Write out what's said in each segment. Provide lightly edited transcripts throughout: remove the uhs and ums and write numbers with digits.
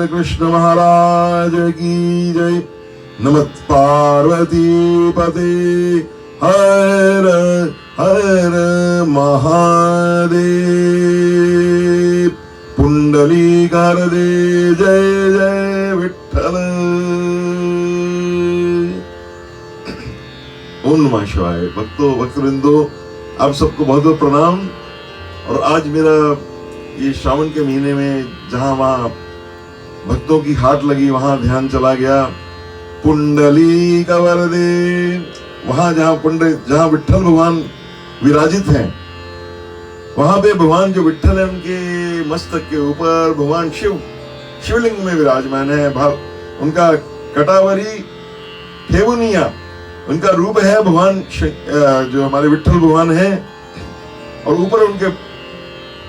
कृष्ण महाराज की जय। नमः पार्वती पते हर हर महादेव। पुंडलीकार दे जय जय विठ्ठल। ओम नमः शिवाय। भक्तों भक्तवृंदो आप सबको बहुत बहुत प्रणाम। और आज मेरा ये श्रावण के महीने में जहां वहां भक्तों की हाट लगी वहां ध्यान चला गया पुंडली कवरदे। वहां जहां विठ्ठल भगवान विराजित हैं वहां पे भगवान जो विठ्ठल है उनके मस्तक के ऊपर भगवान शिवलिंग में विराजमान है। उनका कटावरी ठेवनिया उनका रूप है भगवान जो हमारे विठ्ठल भगवान है। और ऊपर उनके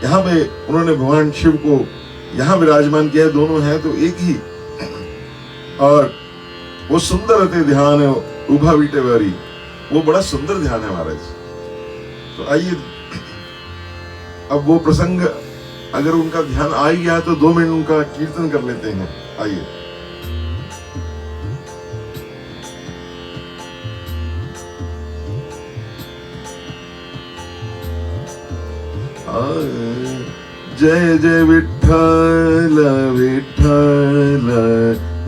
यहाँ पे उन्होंने भगवान शिव को यहाँ विराजमान किया है। दोनों हैं तो एक ही। और वो सुंदर ध्यान है उभा बीटे वारी, वो बड़ा सुंदर ध्यान है महाराज। तो आइए अब वो प्रसंग अगर उनका ध्यान आ गया तो 2 मिनट उनका कीर्तन कर लेते हैं। आइए। जय जय विठ्ठल विठ्ठल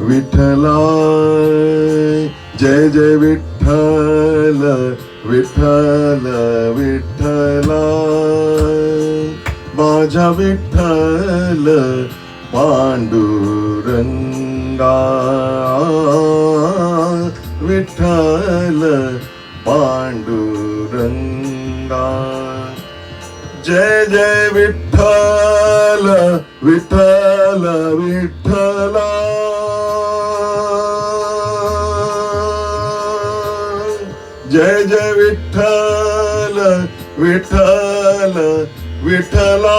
विठ्ठला। जय जय विठ्ठल विठ्ठल विठ्ठला। माझा विठ्ठल पांडुरंगा। विठ्ठल पांडुरंगा। जय जय विठ्ठल विठ्ठल विठ्ठला जय जय विठ्ठल विठ्ठल विठ्ठला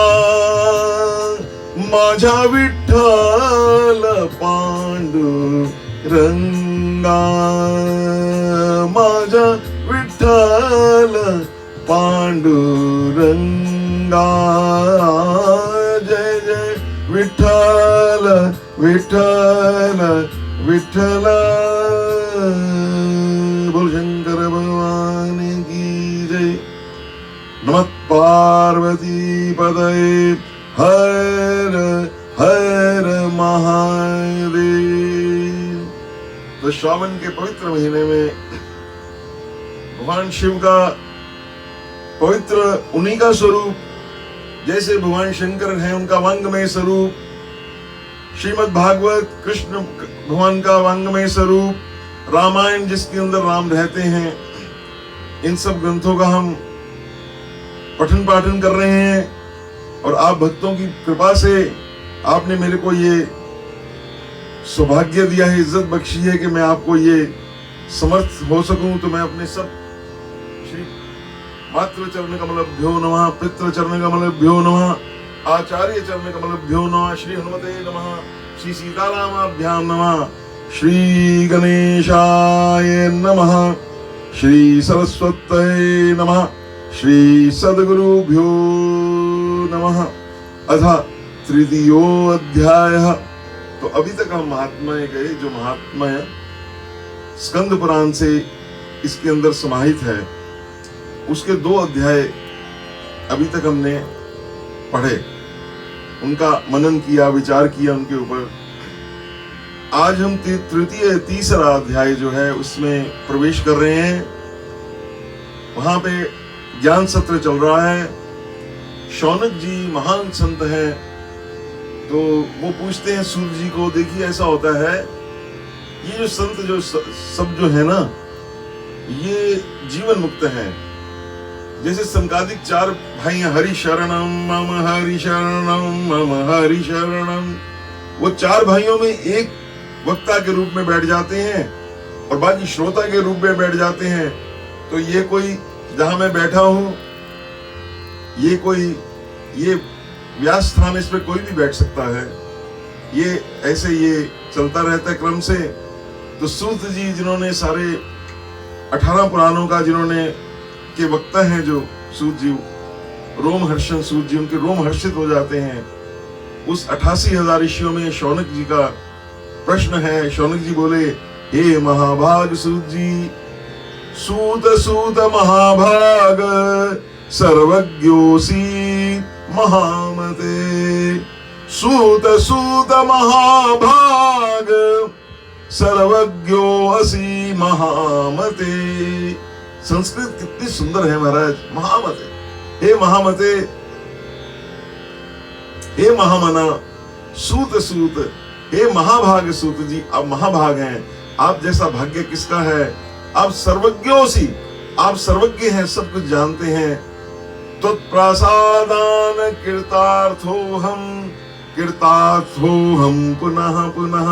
माझा विठ्ठल पांडुरंगा माझा विठ्ठल पांडुरंगा जय जय विठ्ठल विठ्ठल विठ्ठला बोल शंकर भगवान की जय। नमः पार्वती पतये हर हर महादेव। तो श्रावण के पवित्र महीने में भगवान शिव का पवित्र उन्हीं का स्वरूप, जैसे भगवान शंकर हैं उनका वांगमय स्वरूप, श्रीमद् भागवत कृष्ण भगवान का वांगमय स्वरूप, रामायण जिसके अंदर राम रहते हैं, इन सब ग्रंथों का हम पठन पाठन कर रहे हैं। और आप भक्तों की कृपा से आपने मेरे को ये सौभाग्य दिया है, इज्जत बख्शी है कि मैं आपको ये समर्थ हो सकूं। तो मैं अपने सब श्री मातृ चरण कमलभ्यो नमः, पितृ चरण कमलभ्यो नमः, आचार्य चरण कमलभ्यो नमः, श्री हनुमते नमः, श्री सीतारामाभ्याम नमः, श्री गणेशाय नमः, श्री सरस्वत्यै नमः, श्री सद्गुरुभ्यो नमः। अथ तृतीयो अध्यायः। तो अभी तक हम महात्म्य गए, जो महात्म्य स्कंद पुराण से इसके अंदर समाहित है, उसके 2 अध्याय अभी तक हमने पढ़े, उनका मनन किया, विचार किया उनके ऊपर। आज हम तीसरा अध्याय जो है उसमें प्रवेश कर रहे हैं। वहां पे ज्ञान सत्र चल रहा है। शौनक जी महान संत हैं, तो वो पूछते हैं सूत जी को, देखिए ऐसा होता है, ये जो संत जो सब जो है ना, ये जीवन मुक्त हैं। जैसे संकादिक 4 भाई हैं, हरि शरणम मम हरि शरणम मम हरि शरणम, वो 4 भाइयों में एक वक्ता के रूप में बैठ जाते हैं और बाकी श्रोता के रूप में बैठ जाते हैं। तो ये कोई, जहां मैं बैठा हूं, ये व्यास स्थान, इस पे कोई भी बैठ सकता है। ये ऐसे ये चलता रहता है क्रम से। तो सूत जी जिन्होंने सारे 18 पुराणों का, जिन्होंने के वक्ता हैं, जो सूत जी, रोमहर्षण सूत जी, उनके रोम हर्षित हो जाते हैं। उस 88,000 ऋषियों में शौनक जी का प्रश्न है। शौनक जी बोले, हे महाभाग सूत जी, सूत सूत महाभाग सर्वज्ञोसी महामते, सूत सूत महाभाग सर्वज्ञो असि महामते। संस्कृत कितनी सुंदर है महाराज। महामते, हे महामते, हे महामना, सूत सूत, हे महाभाग सूत जी, आप महाभाग हैं। आप जैसा भाग्य किसका है। आप सर्वज्ञोसी, आप सर्वज्ञ हैं, सब कुछ जानते हैं। तत्प्रसादान कृतार्थोहम पुनः पुनः,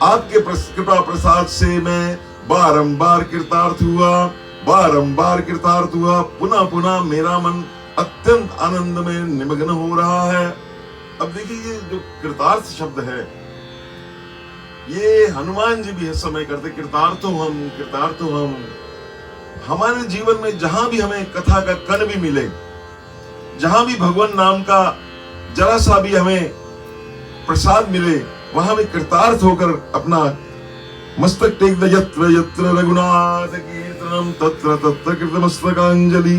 आपके कृपा प्रसाद से मैं बारंबार कृतार्थ हुआ, पुनः पुनः मेरा मन अत्यंत आनंद में निमग्न हो रहा है। अब देखिए, ये जो कृतार्थ शब्द है, ये हनुमान जी भी इस समय करते, कृतार्थो हम। हमारे जीवन में जहां भी हमें कथा का कण भी मिले, जहां भी भगवान नाम का जरा सा भी हमें प्रसाद मिले, वहां भी कृतार्थ होकर अपना मस्तक टेक दे। यत्र यत्र रघुनाथ कीर्तनम तत्र तत्र कृतमस्तकांजलि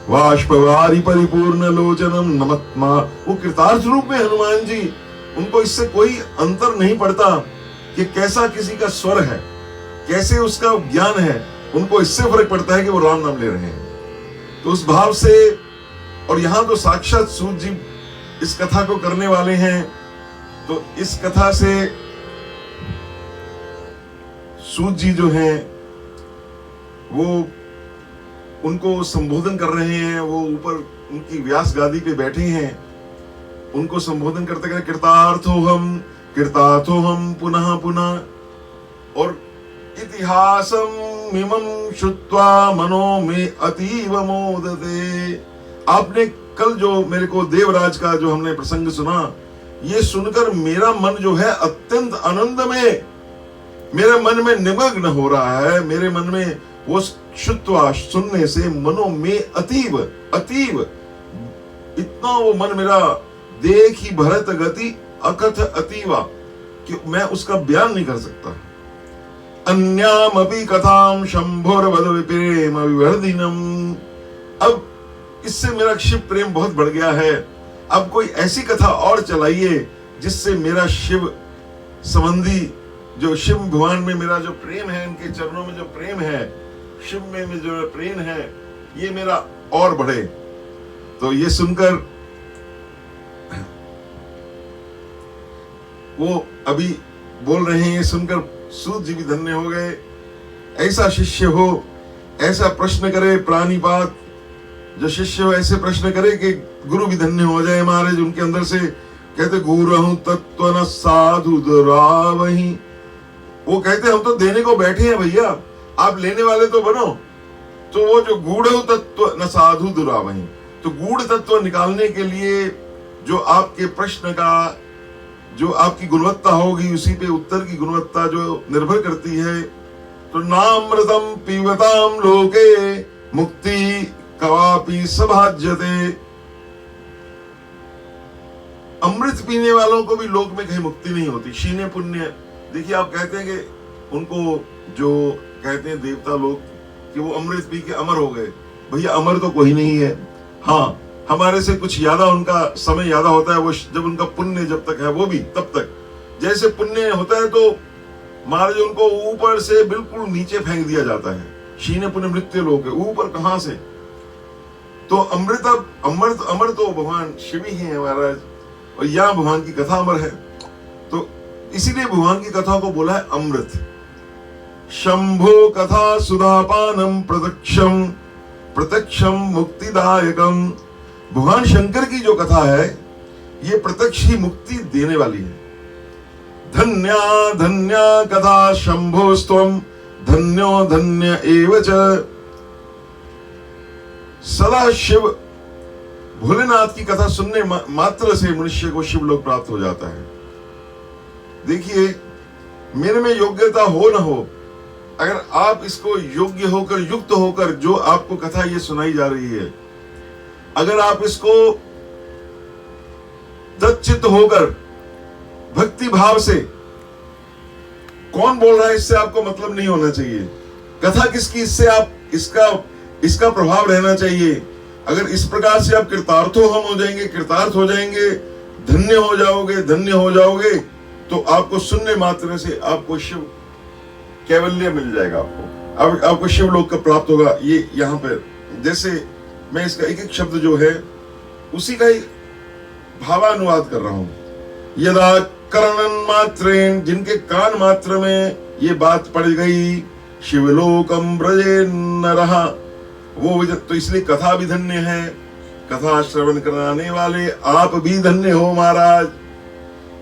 बाष्पवारि परिपूर्ण लोचनम नमत्मा। वो कृतार्थ रूप में हनुमान जी, उनको इससे कोई अंतर नहीं पड़ता कि कैसा किसी का स्वर है, कैसे उसका ज्ञान है। उनको इससे फर्क पड़ता है कि वो राम नाम ले रहे हैं। तो उस भाव से, और यहाँ तो साक्षात सूत जी इस कथा को करने वाले हैं, तो इस कथा से सूत जी जो हैं वो उनको संबोधन कर रहे हैं। वो ऊपर उनकी व्यास गादी पे बैठे हैं। उनको संबोधन करते कहते कृतार्थोहम पुनः पुनः। और इतिहासम इमं श्रुत्वा मनो में अतीव मोदते। आपने कल जो मेरे को देवराज का जो हमने प्रसंग सुना, ये सुनकर मेरा मन जो है अत्यंत आनंद में, मेरे मन में निमग्न हो रहा है। मेरे मन में वो श्रुत्वा सुनने से मनो में अतीव अतीव, इतना वो मन मेरा देखी भरत गति अकथ अतीवा कि मैं उसका बयान नहीं कर सकता। अन्याम अपि कथाम शंभोर्वद विप्रेम विवर्धिनम। अब इससे मेरा शिव प्रेम बहुत बढ़ गया है। अब कोई ऐसी कथा और चलाइए जिससे मेरा शिव संबंधी, जो शिव भगवान में मेरा जो प्रेम है, इनके चरणों में जो प्रेम है, शिव में जो प्रेम है, ये मेरा और बढ़े। तो ये सुनकर वो अभी बोल रहे हैं, ये सुनकर सूत जी भी धन्य हो गए। ऐसा शिष्य हो, ऐसा प्रश्न करे प्राणिपात, जो शिष्य हो ऐसे प्रश्न करे कि गुरु भी धन्य हो जाए। महाराज उनके अंदर से कहते गुरु तत्व न साधु दुरावही। वो कहते हम तो देने को बैठे हैं भैया, आप लेने वाले तो बनो। तो वो जो गूढ़ तत्व न साधु दुरावही, तो गूढ़ तत्व निकालने के लिए जो आपके प्रश्न का जो आपकी गुणवत्ता होगी, उसी पे उत्तर की गुणवत्ता जो निर्भर करती है। तो नामृतम पीवताम लोके मुक्ति कवापि सभाज्यते। अमृत पीने वालों को भी लोक में कहीं मुक्ति नहीं होती। शीने पुण्य, देखिए आप कहते हैं कि उनको जो कहते हैं देवता लोग कि वो अमृत पी के अमर हो गए। भैया अमर तो कोई नहीं है। हाँ, हमारे से कुछ ज्यादा उनका समय ज्यादा होता है। वो जब उनका पुण्य जब तक है वो भी तब तक, जैसे पुण्य होता है तो महाराज उनको ऊपर से बिल्कुल नीचे फेंक दिया जाता है। शीने पुण्य मृत्यु लोग है, ऊपर कहां से। तो अमृत अमर तो भगवान शिव ही है महाराज, और यहाँ भगवान की कथा अमर है। तो इसीलिए भगवान की कथा को बोला है अमृत। शंभो कथा सुधापानम प्रत्यक्षम प्रत्यक्षम मुक्तिदायकम। भगवान शंकर की जो कथा है ये प्रत्यक्ष ही मुक्ति देने वाली है। धन्या धन्या कथा शंभोस्त्वम धन्यो धन्य एवच। सदा शिव भोलेनाथ की कथा सुनने मात्र से मनुष्य को शिव लोक प्राप्त हो जाता है। देखिए, मेरे में योग्यता हो न हो, अगर आप इसको योग्य होकर युक्त होकर जो आपको कथा ये सुनाई जा रही है, अगर आप इसको तच्चित होकर भक्ति भाव से, कौन बोल रहा है इससे आपको मतलब नहीं होना चाहिए। कथा किसकी, इससे आप इसका प्रभाव रहना चाहिए। अगर इस प्रकार से आप कृतार्थो हम हो जाएंगे, कृतार्थ हो जाएंगे, धन्य हो जाओगे, तो आपको सुनने मात्र से आपको शिव कैवल्य मिल जाएगा। आपको शिव लोक का प्राप्त होगा। ये यहाँ पर जैसे मैं इसका एक एक शब्द जो है उसी का ही भावानुवाद कर रहा हूं। यदा करणन मात्रेन, जिनके कान मात्र में ये बात पड़ गई, शिवलोकम ब्रजे नरहा, वो तो इसलिए कथा भी धन्य है। कथा श्रवण कराने वाले आप भी धन्य हो महाराज।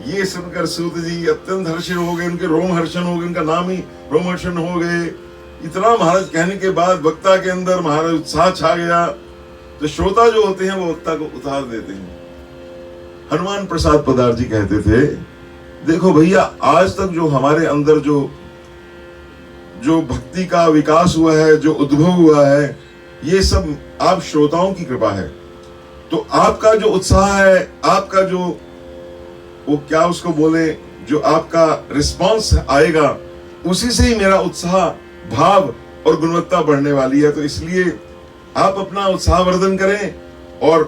ये सुनकर सूत जी अत्यंत हर्षित हो गए, उनके रोमहर्षण हो गए, उनका नाम ही रोमहर्षण हो गए। इतना महाराज कहने के बाद वक्ता के अंदर महाराज उत्साह छा गया। तो श्रोता जो होते हैं वो वक्ता को उतार देते हैं। हनुमान प्रसाद पदार जी कहते थे, देखो भैया, आज तक जो हमारे अंदर जो भक्ति का विकास हुआ है, जो उद्भव हुआ है, ये सब आप श्रोताओं की कृपा है। तो आपका जो उत्साह है, आपका जो वो क्या उसको बोले, जो आपका रिस्पांस आएगा, उसी से ही मेरा उत्साह, भाव और गुणवत्ता बढ़ने वाली है। तो इसलिए आप अपना उत्साह वर्धन करें। और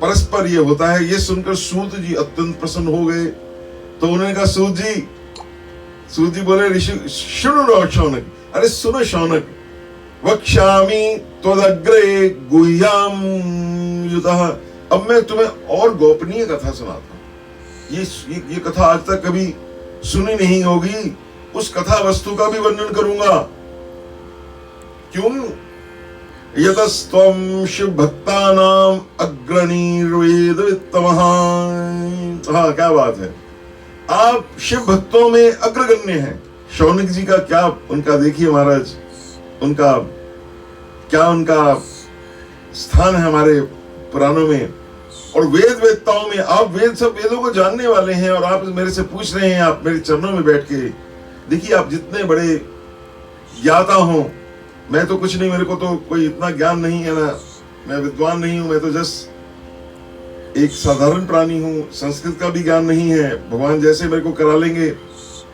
परस्पर ये होता है। ये सुनकर सूत जी अत्यंत प्रसन्न हो गए। तो उन्होंने कहा, सूत जी बोले, ऋषि सुनो शौनक, अरे सुनो शौनक, वक्ष्यामि त्वदग्रे गुह्याम युतः। अब मैं तुम्हें और गोपनीय कथा सुनाता हूं। ये कथा आज तक कभी सुनी नहीं होगी। उस कथा वस्तु का भी वर्णन करूंगा। क्यों? यतस्त्वं शिव भक्तानाम अग्रणीर्वेद वित्तमः। हाँ, क्या बात है, आप शिव भक्तों में अग्रगण्य हैं। शौनक जी का क्या, उनका देखिए महाराज, उनका क्या उनका स्थान है हमारे पुराणों में और वेद वेदताओं में। आप वेद, सब वेदों को जानने वाले हैं और आप मेरे से पूछ रहे हैं, आप मेरे चरणों में बैठ के। देखिए, आप जितने बड़े ज्ञाता हो, मैं तो कुछ नहीं, मेरे को तो कोई इतना ज्ञान नहीं है ना, मैं विद्वान नहीं हूं, मैं तो जस्ट एक साधारण प्राणी हूं, संस्कृत का भी ज्ञान नहीं है। भगवान जैसे मेरे को करा लेंगे,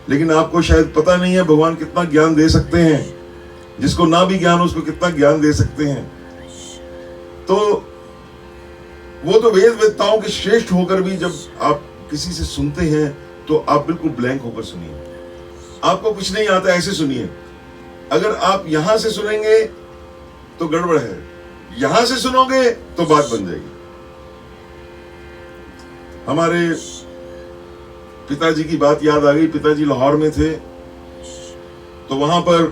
लेकिन आपको शायद पता नहीं है भगवान कितना ज्ञान दे सकते हैं, जिसको ना भी ज्ञान उसको कितना ज्ञान दे सकते हैं। तो वो तो वेद वेदताओं के श्रेष्ठ होकर भी जब आप किसी से सुनते हैं तो आप बिल्कुल ब्लैंक होकर सुनिए, आपको कुछ नहीं आता ऐसे सुनिए। अगर आप यहां से सुनेंगे तो गड़बड़ है, यहां से सुनोगे तो बात बन जाएगी। हमारे पिताजी की बात याद आ गई। पिताजी लाहौर में थे तो वहां पर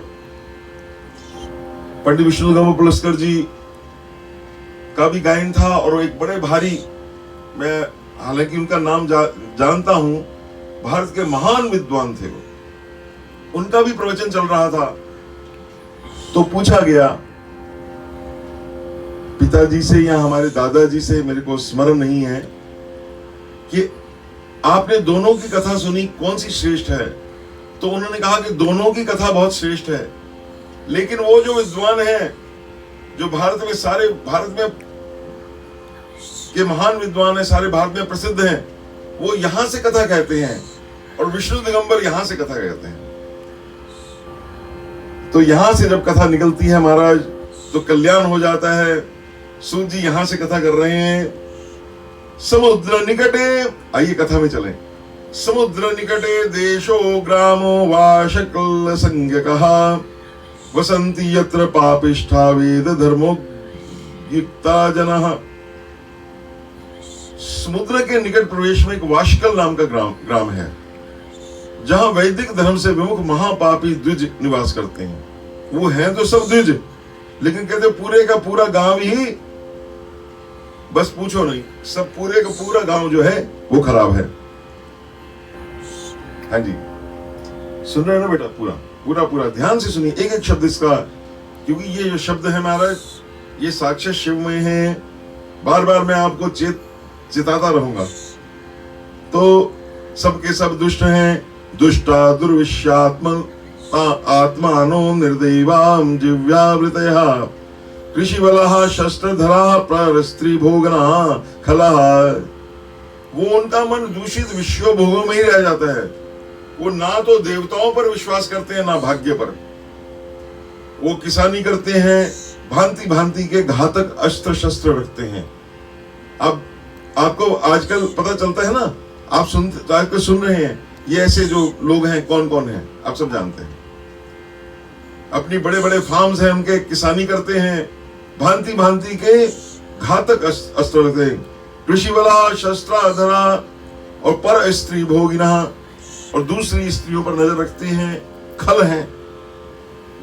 पंडित विष्णु पुलस्कर जी का भी गायन था और वो एक बड़े भारी, मैं हालांकि उनका नाम जानता हूं, भारत के महान विद्वान थे वो, उनका भी प्रवचन चल रहा था। तो पूछा गया पिताजी से या हमारे दादाजी से, मेरे को स्मरण नहीं है, कि आपने दोनों की कथा सुनी, कौन सी श्रेष्ठ है? तो उन्होंने कहा कि दोनों की कथा बहुत श्रेष्ठ है, लेकिन वो जो विद्वान है, जो भारत में, सारे भारत में के महान विद्वान है, सारे भारत में प्रसिद्ध हैं, वो यहां से कथा कहते हैं और विष्णु दिगंबर यहां से कथा कहते हैं। तो यहां से जब कथा निकलती है महाराज तो कल्याण हो जाता है। सूत जी यहां से कथा कर रहे हैं। समुद्र निकटे, आइए कथा में चलें। समुद्र निकटे देशो ग्रामो वा शकल संज्ञकः वसंति यत्र पापिष्ठा वेद धर्मो युक्ता जनः। समुद्र के निकट प्रवेश में एक वाशकल नाम का ग्राम है, जहां वैदिक धर्म से विमुख महापापी द्विज निवास करते हैं। वो हैं तो सब द्विज, लेकिन कहते पूरे का पूरा गांव ही, बस पूछो नहीं, सब पूरे का पूरा गांव जो है वो खराब है। हाँ जी, सुन रहे हो ना बेटा? पूरा पूरा पूरा ध्यान से सुनिए, एक एक शब्द इसका, क्योंकि ये जो शब्द है महाराज, ये साक्षात शिवमय है। बार बार मैं आपको चिताता रहूंगा। तो सबके सब दुष्ट हैं, दुष्टा दुर्विश्यात्म आत्मानो निर्देवाम जिव्यावृतयः कृषिवलः शस्त्रधराः परस्त्री भोगना खलः। वो उनका मन दूषित विषयों भोगों में ही रह जाता है। वो ना तो देवताओं पर विश्वास करते हैं, ना भाग्य पर। वो किसानी करते हैं, भांति भांति के घातक अस्त्र शस्त्र रखते हैं। अब आपको आजकल पता चलता है ना, आप आजकल सुन रहे हैं, ये ऐसे जो लोग हैं कौन कौन हैं आप सब जानते हैं। अपनी बड़े बड़े फार्म्स हैं, उनके किसानी करते हैं, भांति भांति के घातक अस्त्र रखते हैं। कृषिवला शस्त्राधरा और पर स्त्री भोगिना, और दूसरी स्त्रियों पर नजर रखते हैं, खल हैं।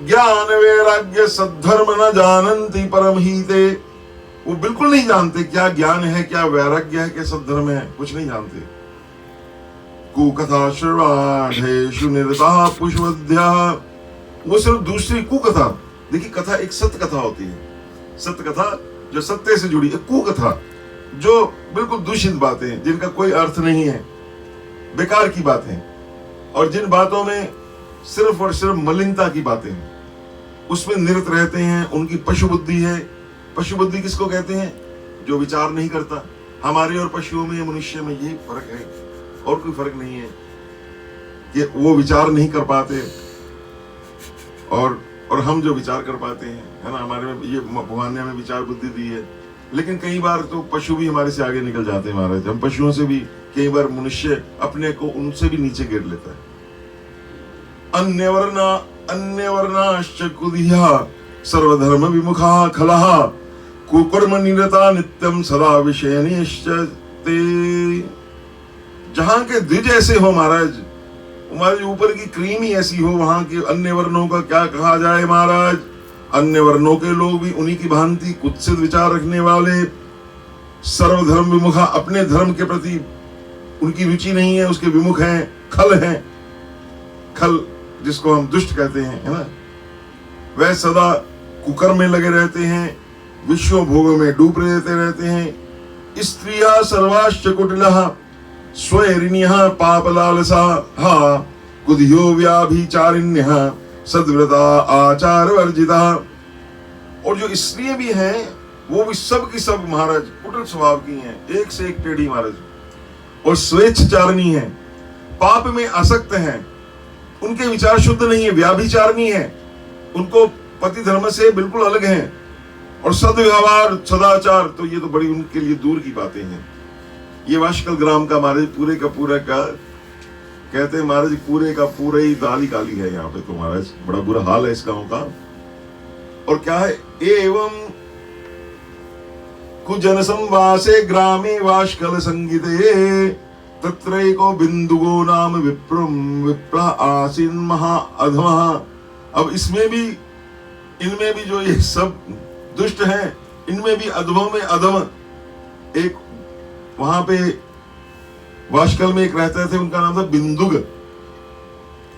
ज्ञान वैराग्य सद्धर्म न जानन्ति परम हीते। वो बिल्कुल नहीं जानते क्या ज्ञान है, क्या वैराग्य है, क्या सद्धर्म है, कुछ नहीं जानते। कुकथा श्रवाढेषु निरता पुष्पध्या। वो सिर्फ दूसरी कुकथा, देखिए कथा एक सत्य कथा होती है, सत्य कथा जो सत्य से जुड़ी, एक कुकथा जो बिल्कुल दूषित बातें, जिनका कोई अर्थ नहीं है, बेकार की बातें, और जिन बातों में सिर्फ और सिर्फ मलिनता की बातें हैं, उसमें निरत रहते हैं। उनकी पशु बुद्धि है। पशु बुद्धि किसको कहते हैं? जो विचार नहीं करता। हमारे और पशुओं में, मनुष्य में यही फर्क है, और कोई फर्क नहीं है कि वो विचार नहीं कर पाते और हम जो विचार कर पाते हैं, है ना। हमारे में ये भगवान ने हमें विचार बुद्धि दी है, लेकिन कई बार तो पशु भी हमारे से आगे निकल जाते हैं महाराज। हम पशुओं से भी कई बार मनुष्य अपने को उनसे भी नीचे गिर लेता है। अन्य वर्णाश्च कुधिया सर्वधर्म विमुखा खलः कुकर्म निरता नित्यम सदा विषय निश्चते। जहां के द्विज ऐसे हो महाराज, हमारे ऊपर की क्रीम ही ऐसी हो, वहां के अन्य वर्णों का क्या कहा जाए महाराज। अन्य वर्णों के लोग भी उन्हीं की भांति कुत्सित विचार रखने वाले, सर्वधर्म विमुखा, अपने धर्म के प्रति उनकी रुचि नहीं है, उसके विमुख हैं, खल हैं, खल जिसको हम दुष्ट कहते हैं, है ना, वह सदा कुकर्म में लगे रहते हैं, विश्व भोगों में डूब रहते हैं। स्त्रिया सर्वाश्च कुटिलः स्वैरिण्यः पापलालसा कुधियो व्याभिचारिण्यः सद्व्रता आचार वर्जिता। और जो स्त्रियां भी हैं वो भी सब की सब महाराज कुटिल स्वभाव की हैं, एक से एक टेढ़ी महाराज, और स्वेच्छाचारिणी हैं, पाप में आसक्त हैं, उनके विचार शुद्ध नहीं है, व्याभिचारिणी है, उनको पति धर्म से बिल्कुल अलग हैं, और सद्व्यवहार सदाचार, तो ये तो बड़ी उनके लिए दूर की बातें हैं। ये वाशकल ग्राम का महाराज पूरे का पूरा का कहते हैं महाराज, पूरे का पूरा ही दाली काली है यहाँ पे, तो महाराज बड़ा बुरा हाल है इस गांव का। और क्या है, एवं कुजन संवासे ग्रामे वाशकल संगीते तत्रैको बिंदुगो नाम विप्र आसीन महा अधमः। अब इसमें भी, इनमें भी जो ये सब दुष्ट हैं, इनमें भी अधमों में अधम एक, वहां पे वाशकल में एक रहते थे, उनका नाम था बिंदुग।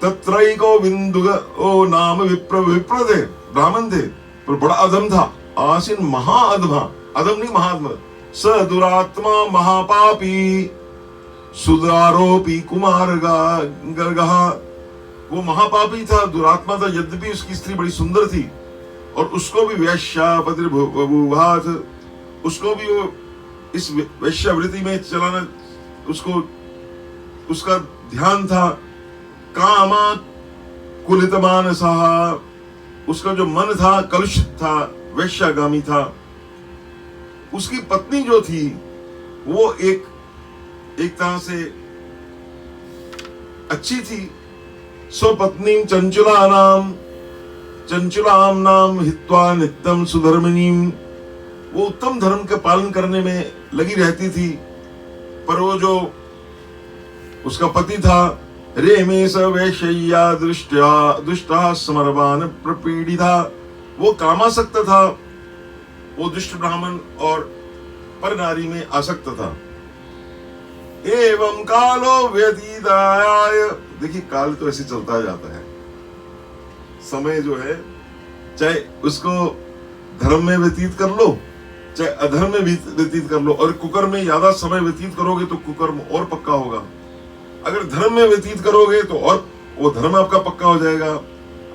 तत्रैको बिंदुग, ओ नाम विप्र थे, ब्राह्मण थे, पर बड़ा अधम था। आसीन महा अधमा, अधम नहीं महात्मा। स दुरात्मा महापापी सुदारोपी कुमार गर्गहा, वो महापापी था, दुरात्मा था, यद्यपि उसकी स्त्री बड़ी सुंदर थी, और उसको भी वैश्यापति बभूवाथ, उसको भी वो इस वैश्यावृत्ति में चलाना, उसको उसका ध्यान था। कामा कुलित मानसः, उसका जो मन था कलुषित था, वैश्यागामी था। उसकी पत्नी जो थी वो एक तरह से अच्छी थी। स्वपत्नी चंचुलाम नाम हित्वा नित्यम सुधर्मिनीम, वो उत्तम धर्म के पालन करने में लगी रहती थी। पर वो जो उसका पति था, रेमे स वैश्या दुष्टा समरवान प्रपीड़िता, वो कामासक्त था, वो दुष्ट ब्राह्मण और पर नारी में आसक्त था। एवं कालो व्यतीताय, देखिए काल तो ऐसे चलता जाता है, समय जो है चाहे उसको धर्म में व्यतीत कर लो चाहे अधर्म में व्यतीत कर लो, और कुकर्म में ज्यादा समय व्यतीत करोगे तो कुकर्म और पक्का होगा। अगर धर्म में व्यतीत करोगे तो और वो धर्म आपका पक्का हो जाएगा।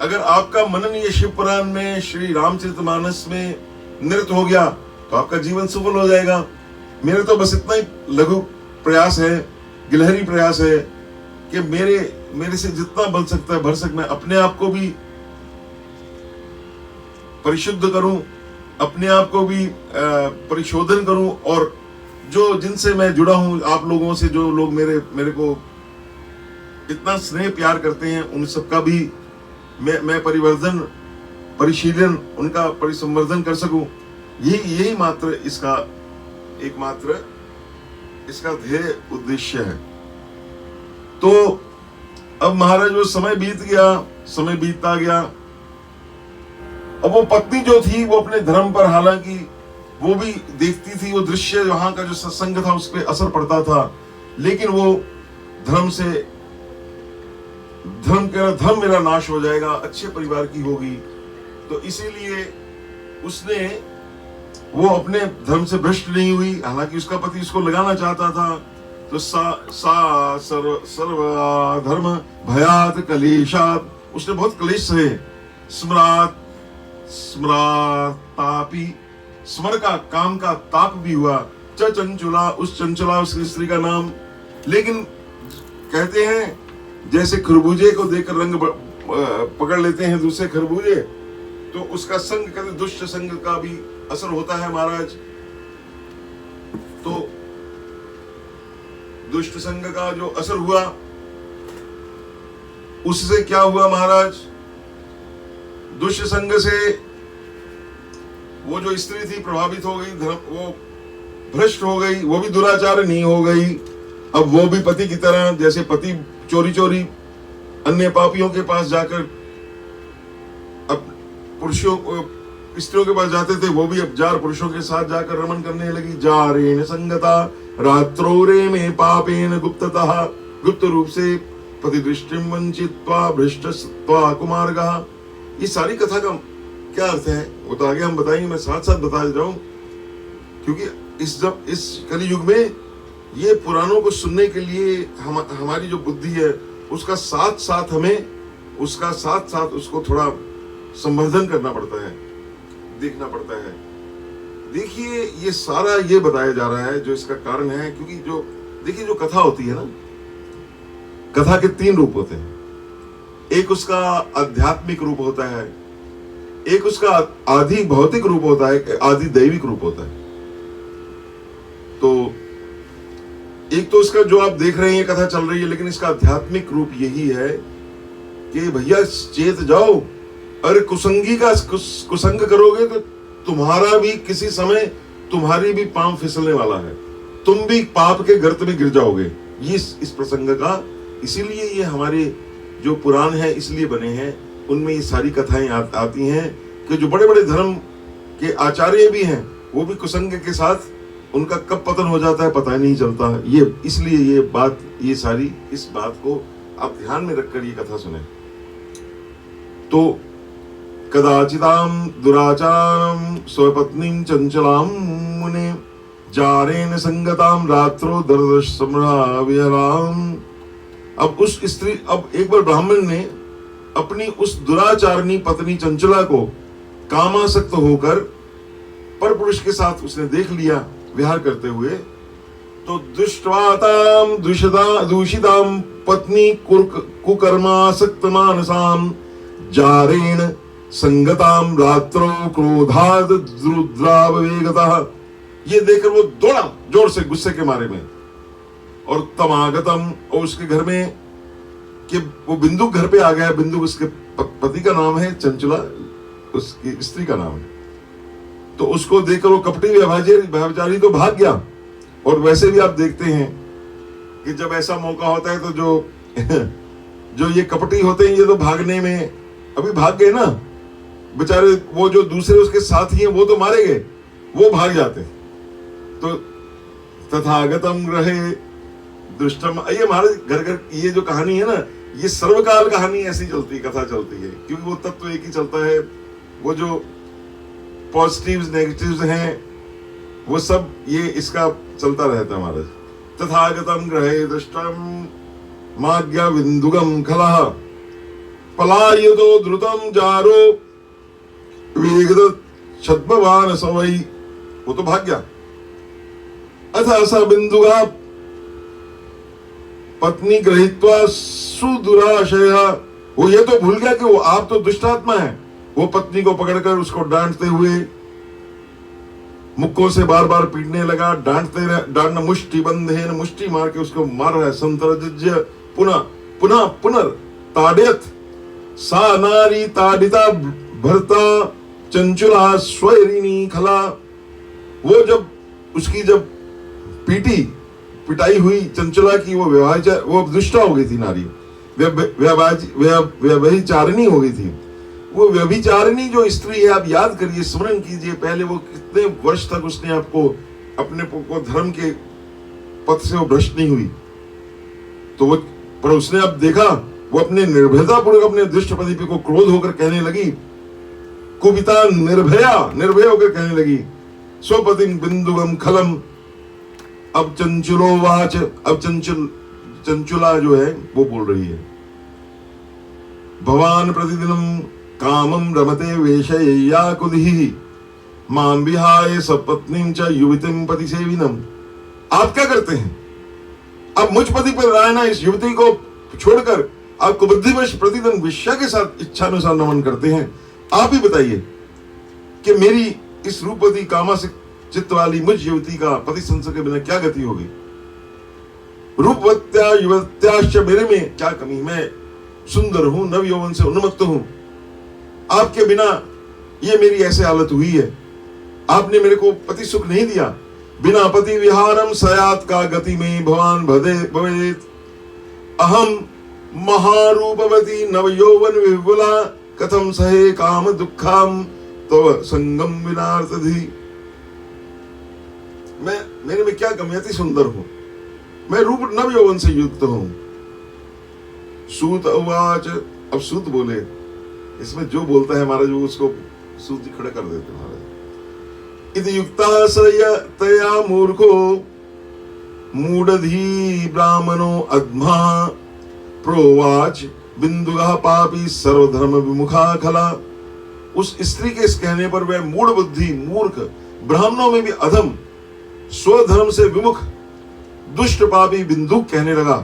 अगर आपका मनन ये शिव पुराण में, श्री रामचरितमानस में निरत हो गया तो आपका जीवन सफल हो जाएगा। मेरे तो बस इतना ही लघु प्रयास है, गिलहरी प्रयास है कि मेरे से जितना बन सकता है भर सक मैं अपने आप को भी परिशुद्ध करूं, अपने आप को भी परिशोधन करूं, और जो जिनसे मैं जुड़ा हूं, आप लोगों से, जो लोग मेरे को इतना स्नेह प्यार करते हैं, उन सबका भी मैं परिशीलन, उनका परिसंवर्धन कर सकूं। यही मात्र इसका एकमात्र इसका ध्येय उद्देश्य है। तो अब महाराज वो समय बीत गया, समय बीतता गया। अब वो पत्नी जो थी वो अपने धर्म पर, हालांकि वो भी देखती थी, वो दृश्य वहां का जो सत्संग था उस पर असर पड़ता था, लेकिन वो धर्म मेरा नाश हो जाएगा, अच्छे परिवार की होगी, तो इसीलिए उसने, वो अपने धर्म से भ्रष्ट नहीं हुई, हालांकि उसका पति उसको लगाना चाहता था, तो सा सर्व धर्म भयात कलेशात, उसने बहुत क्लेश सहे। स्मरातापी, स्मर का, काम का, ताप भी हुआ। चंचुला, उस चंचुला उस स्त्री का नाम। लेकिन कहते हैं जैसे खरबूजे को देखकर रंग पकड़ लेते हैं दूसरे खरबूजे, तो उसका संग, कहते दुष्ट संग का भी असर होता है महाराज। तो दुष्ट संग का जो असर हुआ, उससे क्या हुआ महाराज, दुष्ट संग से वो जो स्त्री थी प्रभावित हो गई, वो भ्रष्ट हो गई, वो भी दुराचार नहीं हो गई। अब वो भी पति की तरह, जैसे पति चोरी चोरी अन्य पापियों के पास जाकर अब पुरुषों स्त्रियों के पास जाते थे, वो भी अब जार पुरुषों के साथ जाकर रमन करने लगी। जारेण संगता रात्रो रे में पापेन गुप्ततः, गुप्त रूप से पति दृष्टिम वंचित्वा भ्रष्टस्त्वा कुमार्गः। ये सारी कथा का क्या अर्थ है वो तो आगे हम बताएंगे, मैं साथ साथ बता देता हूं, क्योंकि इस कलयुग में ये पुराणों को सुनने के लिए हमारी जो बुद्धि है उसका साथ साथ उसको थोड़ा संवर्धन करना पड़ता है, देखना पड़ता है। देखिए ये सारा ये बताया जा रहा है जो इसका कारण है, क्योंकि जो देखिए जो कथा होती है ना, कथा के 3 रूप होते हैं। एक उसका आध्यात्मिक रूप होता है, एक उसका आदि भौतिक रूप होता है, आदि दैविक रूप होता है। तो एक तो उसका जो आप देख रहे हैं कथा चल रही है, लेकिन इसका आध्यात्मिक रूप यही है कि भैया चेत जाओ, अरे कुसंगी का कुसंग करोगे तो तुम्हारा भी किसी समय तुम्हारी भी पांव फिसलने वाला है, तुम भी पाप के गर्त में गिर जाओगे। ये इस प्रसंग का, इसीलिए ये हमारे जो पुराण है इसलिए बने हैं, उनमें ये सारी कथाएं आती हैं कि जो बड़े बड़े धर्म के आचार्य भी हैं वो भी कुसंग के साथ उनका कब पतन हो जाता है पता ही नहीं चलता। ये इसलिए ये सारी इस बात को आप ध्यान में रखकर ये कथा सुने। तो कदाचिताम दुराचारम स्वपत्नीम चंचलाम मुने जारेण संगताम रात्रो दर्दश सम्राविराम। अब एक बार ब्राह्मण ने अपनी उस दुराचारणी पत्नी चंचला को कामासक्त होकर पर पुरुष के साथ उसने देख लिया विहार करते हुए। तो दुष्टवाताम दूषिताम पत्नी कुकर्मासक्त मानसाम जारेण संगताम रात्रो क्रोधाद रुद्रावेगतः। ये देखकर वो दौड़ा जोर से गुस्से के मारे में, और तमागतम, और उसके घर में कि वो बिंदुक घर पे आ गया। बिंदुक उसके पति का नाम है, चंचला उसकी स्त्री का नाम है। तो उसको देखकर वो कपटी व्यभिचारी तो भाग गया। और वैसे भी आप देखते हैं कि जब ऐसा मौका होता है तो जो ये कपटी होते हैं ये तो भागने में, अभी भाग गए ना बेचारे, वो जो दूसरे उसके साथी हैं वो तो मारे गए, वो भाग जाते। तो तथागतम रहे दुष्टम, ये हमारे घर घर ये जो कहानी है ना, ये सर्वकाल कहानी ऐसी चलती है, कथा चलती है, क्योंकि वो तत्व एक ही चलता है। वो जो पॉजिटिव्स नेगेटिव्स हैं वो सब ये इसका चलता रहता है महाराज। तथागतम ग्रहे दुष्टम माज्ञा विंदुगम खलः पलायतो द्रुतम जारो वेगद छद्मवान सवई। वो तो भाग गया। अथ स बिंदुगा पत्नी ग्रहित्वा सुदुराशय। वो ये तो भूल गया कि वो आप तो दुष्टात्मा है। वो पत्नी को पकड़कर उसको डांटते हुए मुक्कों से बार बार पीटने लगा। डांटना मुष्टि बंधेन, मुष्टि मार के उसको मार रहा है। संतरज्य पुनः पुनः पुनर् ताड़यत सा नारी ताड़िता भर्ता चंचुला स्वैरिणी खला। वो जब पिटाई हुई चंचला की, वो दुष्टा हो गई थी नारी, व्यभिचारिणी हो गई थी। वो व्यभिचारिणी जो स्त्री है, आप याद करिए, स्मरण कीजिए, पहले वो कितने वर्ष तक उसने आपको अपने को धर्म के पथ से वो भ्रष्ट नहीं हुई। तो वो पर उसने अब देखा, वो अपने निर्भयतापूर्वक अपने दुष्ट पति को क्रोध होकर कहने लगी, कुपिता निर्भय होकर कहने लगी, स्वपतिं बिंदुगम खलम। अब चंचुलोवाच, अब चंचुला जो है वो बोल रही है, भवान प्रतिदिनम कामम रमते वेशय्या कुलिहि मां विहाय सपत्नीं च युवतीं पतिसेविनम। आप क्या करते हैं? आप मुझ पति पर रायना इस युवती को छोड़कर आप कुबुद्धिवश प्रतिदिन विषय के साथ इच्छानुसार नमन करते हैं। आप ही बताइए कि मेरी इस रूपवती कामासक्त चित्त वाली मुझ युवती का पति संसर्ग के बिना क्या गति होगी? रूपवत्या युवत्याश्च, मेरे में क्या कमी? मैं सुंदर हूं, नव यौवन से उन्मत्त हूं। आपके बिना ये मेरी ऐसे हालत हुई है। आपने मेरे को पति सुख नहीं दिया। बिना पति विहारम सयात का गति में भवान भवेत। अहम महारूपवती नव यौवन विपुला कथम सहे काम दुखाम तव संगम विनार्तधि। मेरे में क्या कमी, अति सुंदर हूं मैं, रूप नव यौवन से युक्त हूं। सूत उवाच, अब सूत बोले, इसमें जो बोलता है महाराज वो उसको सूत खड़ा कर देते महाराज। इति युक्ता तया मूर्खो मूढ़धी ब्राह्मणो अध्मा प्रोवाच बिंदुगः पापी सर्वधर्म विमुखा खला। उस स्त्री के इस कहने पर वह मूढ़ बुद्धि मूर्ख ब्राह्मणों में भी अधम स्वधर्म से विमुख दुष्ट पापी बिंदुक कहने लगा।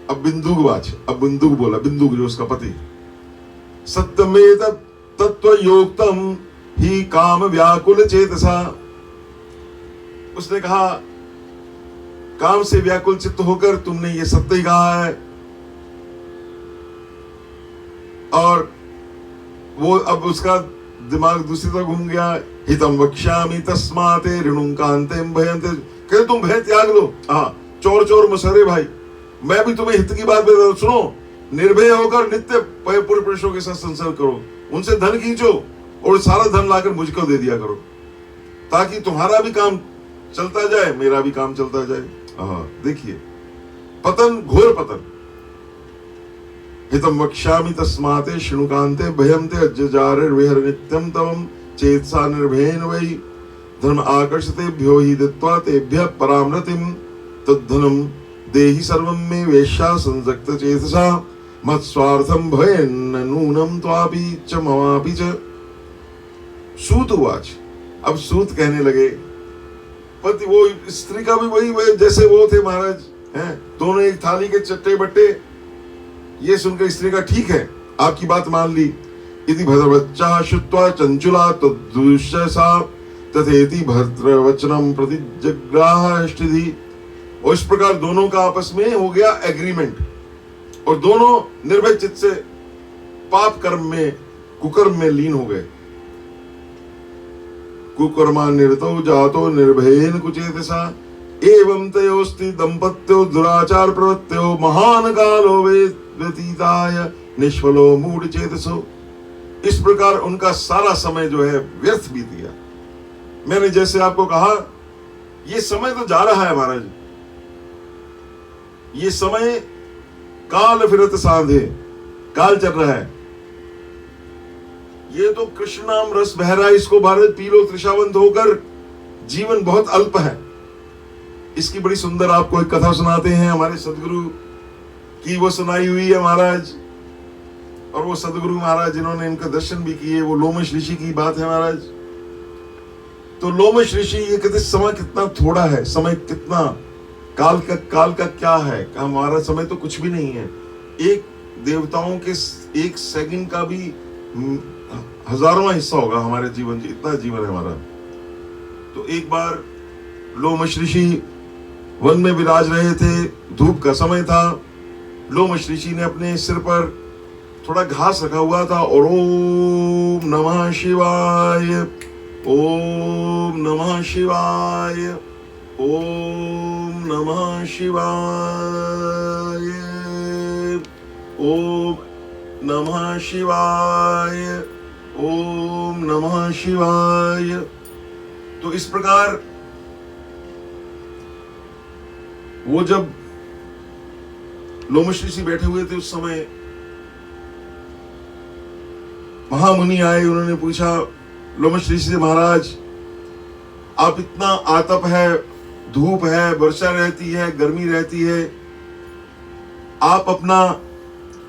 अब बिंदुक वाच, अब बिंदुक बोला, बिंदुक जो उसका पति। सत्यमेत तत्व योक्तम ही काम व्याकुल चेतसा। उसने कहा काम से व्याकुल चित्त होकर तुमने ये सत्य ही कहा है। और वो अब उसका दिमाग दूसरी तरफ घूम गया। हितम वक्ष्यामि तस्माते ऋणुं कांतेम भयन्ते। कहे तुम भय त्याग लो। हाँ, चोर चोर मसरे भाई, मैं भी तुम्हें हित की बात बता दूं, सुनो। निर्भय होकर नित्य पूर्व पुरुषों के साथ संसर्ग करो, उनसे धन खींचो और सारा धन लाकर मुझको दे दिया करो, ताकि तुम्हारा भी काम चलता जाए, मेरा भी काम चलता जाए। देखिए पतन, घोर पतन। हितम वक्ष्यामि तस्माते शृणुकान्ते भयन्ते अज्जजारिर्विहर नित्यं तवं चेतसा निर्भयेन वै धर्म आकर्षतेभ्यो हि दत्त्वा तेभ्यः परामृतिं तद्धनं देहि सर्वं मे वेश्या संसक्त चेतसा मत्स्वार्थं भयेन्न नूनं त्वापि च ममापि च। सूत उवाच, अब सूत कहने लगे, पति वो स्त्री का भी वही जैसे वो थे महाराज हैं, दोनों एक थाली के चट्टे बट्टे। ये सुनकर स्त्री का ठीक है, आपकी बात मान ली। इति भद्रवच्चा श्रुत्वा चंचुला तद्दुष्यसा तथेति भद्रवचनम प्रतिजग्राहष्टिधि। और इस प्रकार दोनों का आपस में हो गया एग्रीमेंट, और दोनों निर्भय चित्त से पाप कर्म में, कुकर्म में लीन हो गए। कुकर्मा निरतो जातो निर्भयेन कुचेतसा एवं तयोस्ति दंपत्यो दुराचार प्रवृत्त्यो महान कालो व्यतीताय निष्फलो मूढ़ चेतसो। इस प्रकार उनका सारा समय जो है व्यर्थ बीत गया। मैंने जैसे आपको कहा, ये समय तो जा रहा है महाराज, ये समय काल फिरत साधे, काल चल रहा है। ये तो कृष्ण नाम रस बह रहा है, इसको भारत पी लो त्रिशावंत होकर। जीवन बहुत अल्प है। इसकी बड़ी सुंदर आपको एक कथा सुनाते हैं, हमारे सदगुरु की वो सुनाई हुई है महाराज। और वो सदगुरु महाराज जिन्होंने इनका दर्शन भी किए, वो लोमश ऋषि की बात है महाराज। तो लोमश ऋषि ये कहते समय कितना थोड़ा है, समय कितना, काल का क्या है, हमारा समय तो कुछ भी नहीं है। एक देवताओं के एक सेकंड का भी हजारों हिस्सा होगा हमारे जीवन, इतना जीवन है हमारा। तो एक बार लोमश ऋषि वन में विराज रहे थे, धूप का समय था। लोमश ऋषि ने अपने सिर पर थोड़ा घास रखा हुआ था और ओम नमः शिवाय, ओम नमः शिवाय, ओम नमः शिवाय, ओम नमः शिवाय, ओम नमः शिवाय। तो इस प्रकार वो जब लोमश ऋषि बैठे हुए थे उस समय महामुनि आए। उन्होंने पूछा लोमश ऋषि से, महाराज आप इतना आतप है, धूप है, वर्षा रहती है, गर्मी रहती है, आप अपना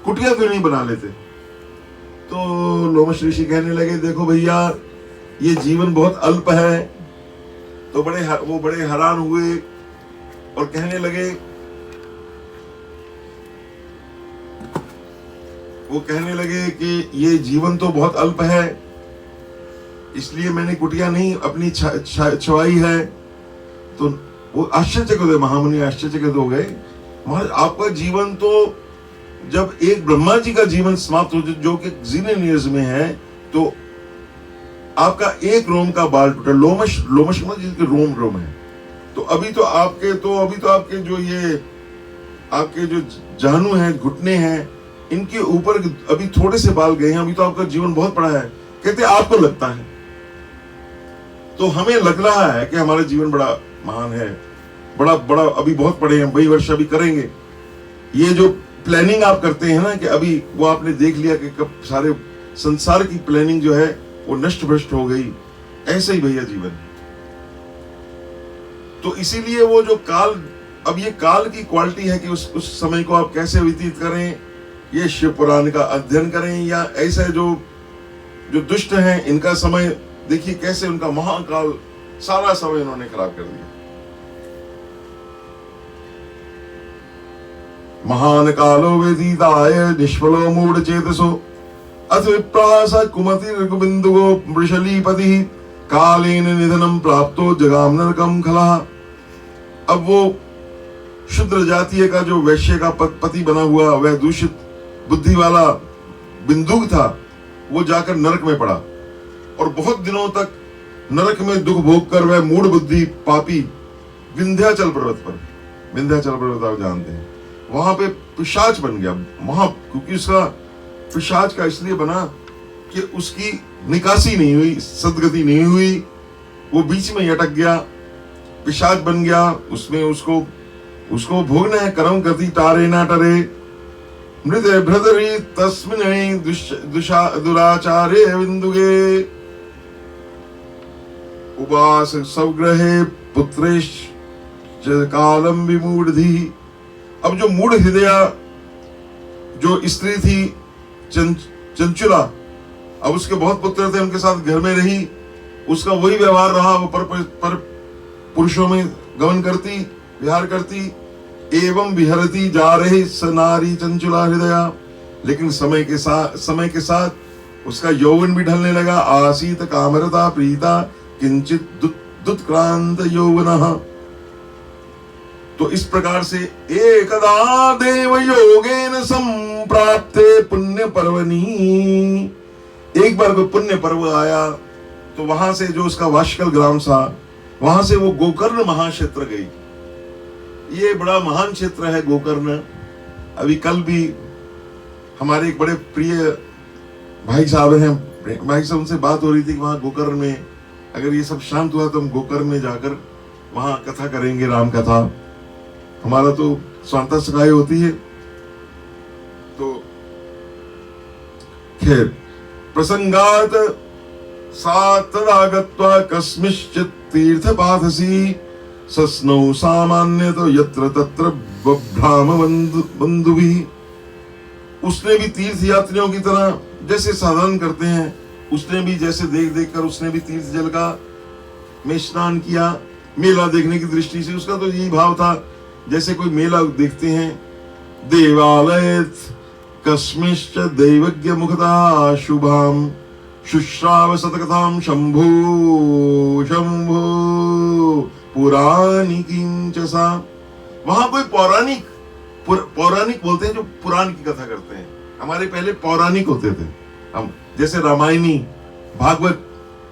कुटिया क्यों नहीं बना लेते? तो लोमश ऋषि कहने लगे, देखो भैया ये जीवन बहुत अल्प है। तो वो बड़े हैरान हुए और कहने लगे, वो कहने लगे कि ये जीवन तो बहुत अल्प है, इसलिए मैंने कुटिया नहीं अपनी छवाई है। तो वो आश्चर्यचकित हुए, महामुनि आश्चर्यचकित हो गए। महाराज आपका जीवन तो जब एक ब्रह्मा जी का जीवन समाप्त हो जो कि जीनियन ईयर्स में है, तो आपका एक रोम का बाल टूटा। लोमश जिसके रोम है। तो अभी तो आपके जो ये आपके जो जानु हैं, घुटने हैं, इनके ऊपर अभी थोड़े से बाल गए हैं, अभी तो आपका जीवन बहुत बड़ा है। कहते आपको लगता है, तो हमें लग रहा है कि हमारा जीवन बड़ा महान है, बड़ा बड़ा अभी बहुत बड़े हैं, वही वर्ष अभी करेंगे। ये जो प्लानिंग आप करते हैं ना कि अभी वो आपने देख लिया कि कब सारे संसार की प्लानिंग जो है वो नष्ट भ्रष्ट हो गई, ऐसे ही भैया जीवन। तो इसीलिए वो जो काल, अब ये काल की क्वालिटी है कि उस समय को आप कैसे व्यतीत करें, ये शिव पुराण का अध्ययन करें, या ऐसे जो दुष्ट हैं इनका समय देखिए कैसे उनका महाकाल सारा समय इन्होंने खराब कर दिया। महान कालो व्यतीताय निष्फलो मूढ़ चेतसो अथ विप्रास कुमति रघुबिंदुगो वृषलीपति कालेन निधनम प्राप्तो जगाम नरकम खला। अब वो शुद्र जातीय का जो वैश्य का पति बना हुआ वह दूषित बुद्धि वाला बिंदुक था, वो जाकर नरक में पड़ा और बहुत दिनों तक नरक में दुख भोग कर वह मूढ़ बुद्धि पापी विंध्याचल पर्वत पर, विंध्याचल पर्वत आप जानते हैं, वहां पे पिशाच बन गया। क्योंकि उसका पिशाच का इसलिए बना कि उसकी निकासी नहीं हुई, सदगति नहीं हुई, वो बीच में अटक गया, पिशाच बन गया। उसमें उसको भोगना है, कर्म गति टारे ना टरे मृद भ्रदरी तस्मिन् दुराचारे बिंदुगे उवास सवग्रहे पुत्रेश कालम विमूढ़धि। अब जो मूढ़ हृदया जो स्त्री थी चंचुला, अब उसके बहुत पुत्र थे, उनके साथ घर में रही, उसका वही व्यवहार रहा, वो पर पुरुषों में गमन करती, विहार करती, एवं विहरती जा रही स नारी चंचुला हृदया। लेकिन समय के साथ उसका यौवन भी ढलने लगा। आसीत कामरता प्रीता किंचित दुत्क्रांत यौवनः। तो इस प्रकार से एकदा देव योगेन संप्राप्ते पुण्य पर्वनी, एक बार कोई पुण्य पर्व आया तो वहां से जो उसका वाशकल ग्राम था, वहां से वो गोकर्ण महाक्षेत्र गई। ये बड़ा महान क्षेत्र है गोकर्ण। अभी कल भी हमारे एक बड़े प्रिय भाई साहब हैं, भाई साहब उनसे बात हो रही थी कि वहां गोकर्ण में अगर ये सब शांत हुआ तो हम गोकर्ण में जाकर वहां कथा करेंगे, राम कथा। हमारा तो स्वांता सगाई होती है। तो खैर प्रसंगात सातदागत्वा कस्मिश्चित् तीर्थपाथसी सस्नौ सामान्य तो यत्र तत्र बभ्राम बंधुभिः। उसने भी तीर्थ यात्रियों की तरह जैसे साधन करते हैं, उसने भी जैसे देख देख कर उसने भी तीर्थ जल का में स्नान किया, मेला देखने की दृष्टि से। उसका तो यही भाव था जैसे कोई मेला देखते हैं। देवालय कस्मिश्च दैवज्ञ मुखता शुभाम शुश्राव सतकथाम शंभो शंभो पुराणिकीं च सा। वहां कोई पौराणिक बोलते हैं जो पुराण की कथा करते हैं। हमारे पहले पौराणिक होते थे, हम जैसे रामायणी,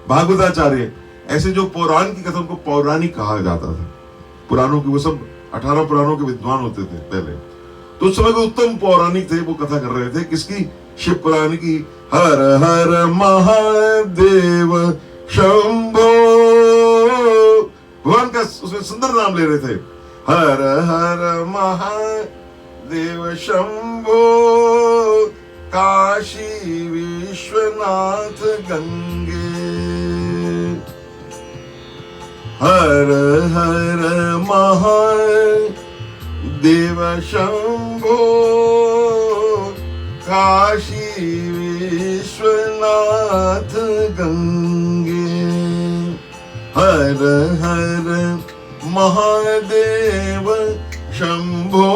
भागवताचार्य, ऐसे जो पौराण की कथा उनको पौराणिक कहा जाता था। पुराणों की वो सब 18 पुराणों के विद्वान होते थे पहले। तो उस समय को उत्तम पौराणिक थे, वो कथा कर रहे थे किसकी? शिव पुराण की। हर हर महादेव शंभो, भगवान का उसमें सुंदर नाम ले रहे थे। हर हर महादेव शंभो काशी विश्वनाथ गंगे। हर हर महादेव शंभो काशी विश्वनाथ गंगे। हर हर महादेव शंभो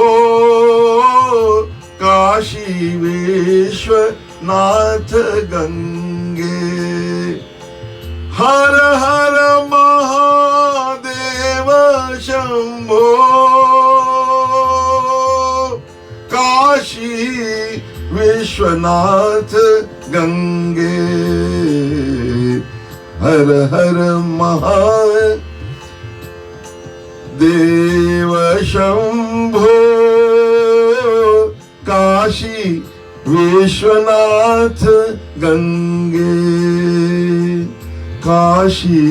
काशी विश्वनाथ गंगे। हर हर महादेव शंभो काशी विश्वनाथ गंगे। हर हर महादेव शंभो काशी विश्वनाथ गंगे, काशी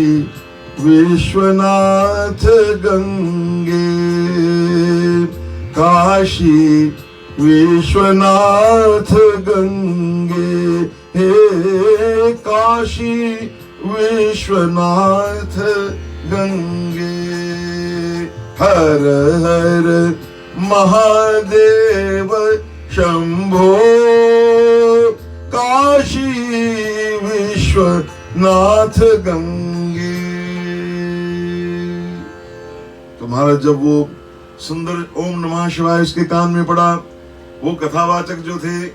विश्वनाथ गंगे, काशी विश्वनाथ गंगे, हे काशी विश्वनाथ गंगे। हर हर महादेव शंभो, काशी विश्वनाथ गंगे। तो महाराज जब वो सुंदर ओम नमः शिवाय उसके कान में पड़ा, वो कथावाचक जो थे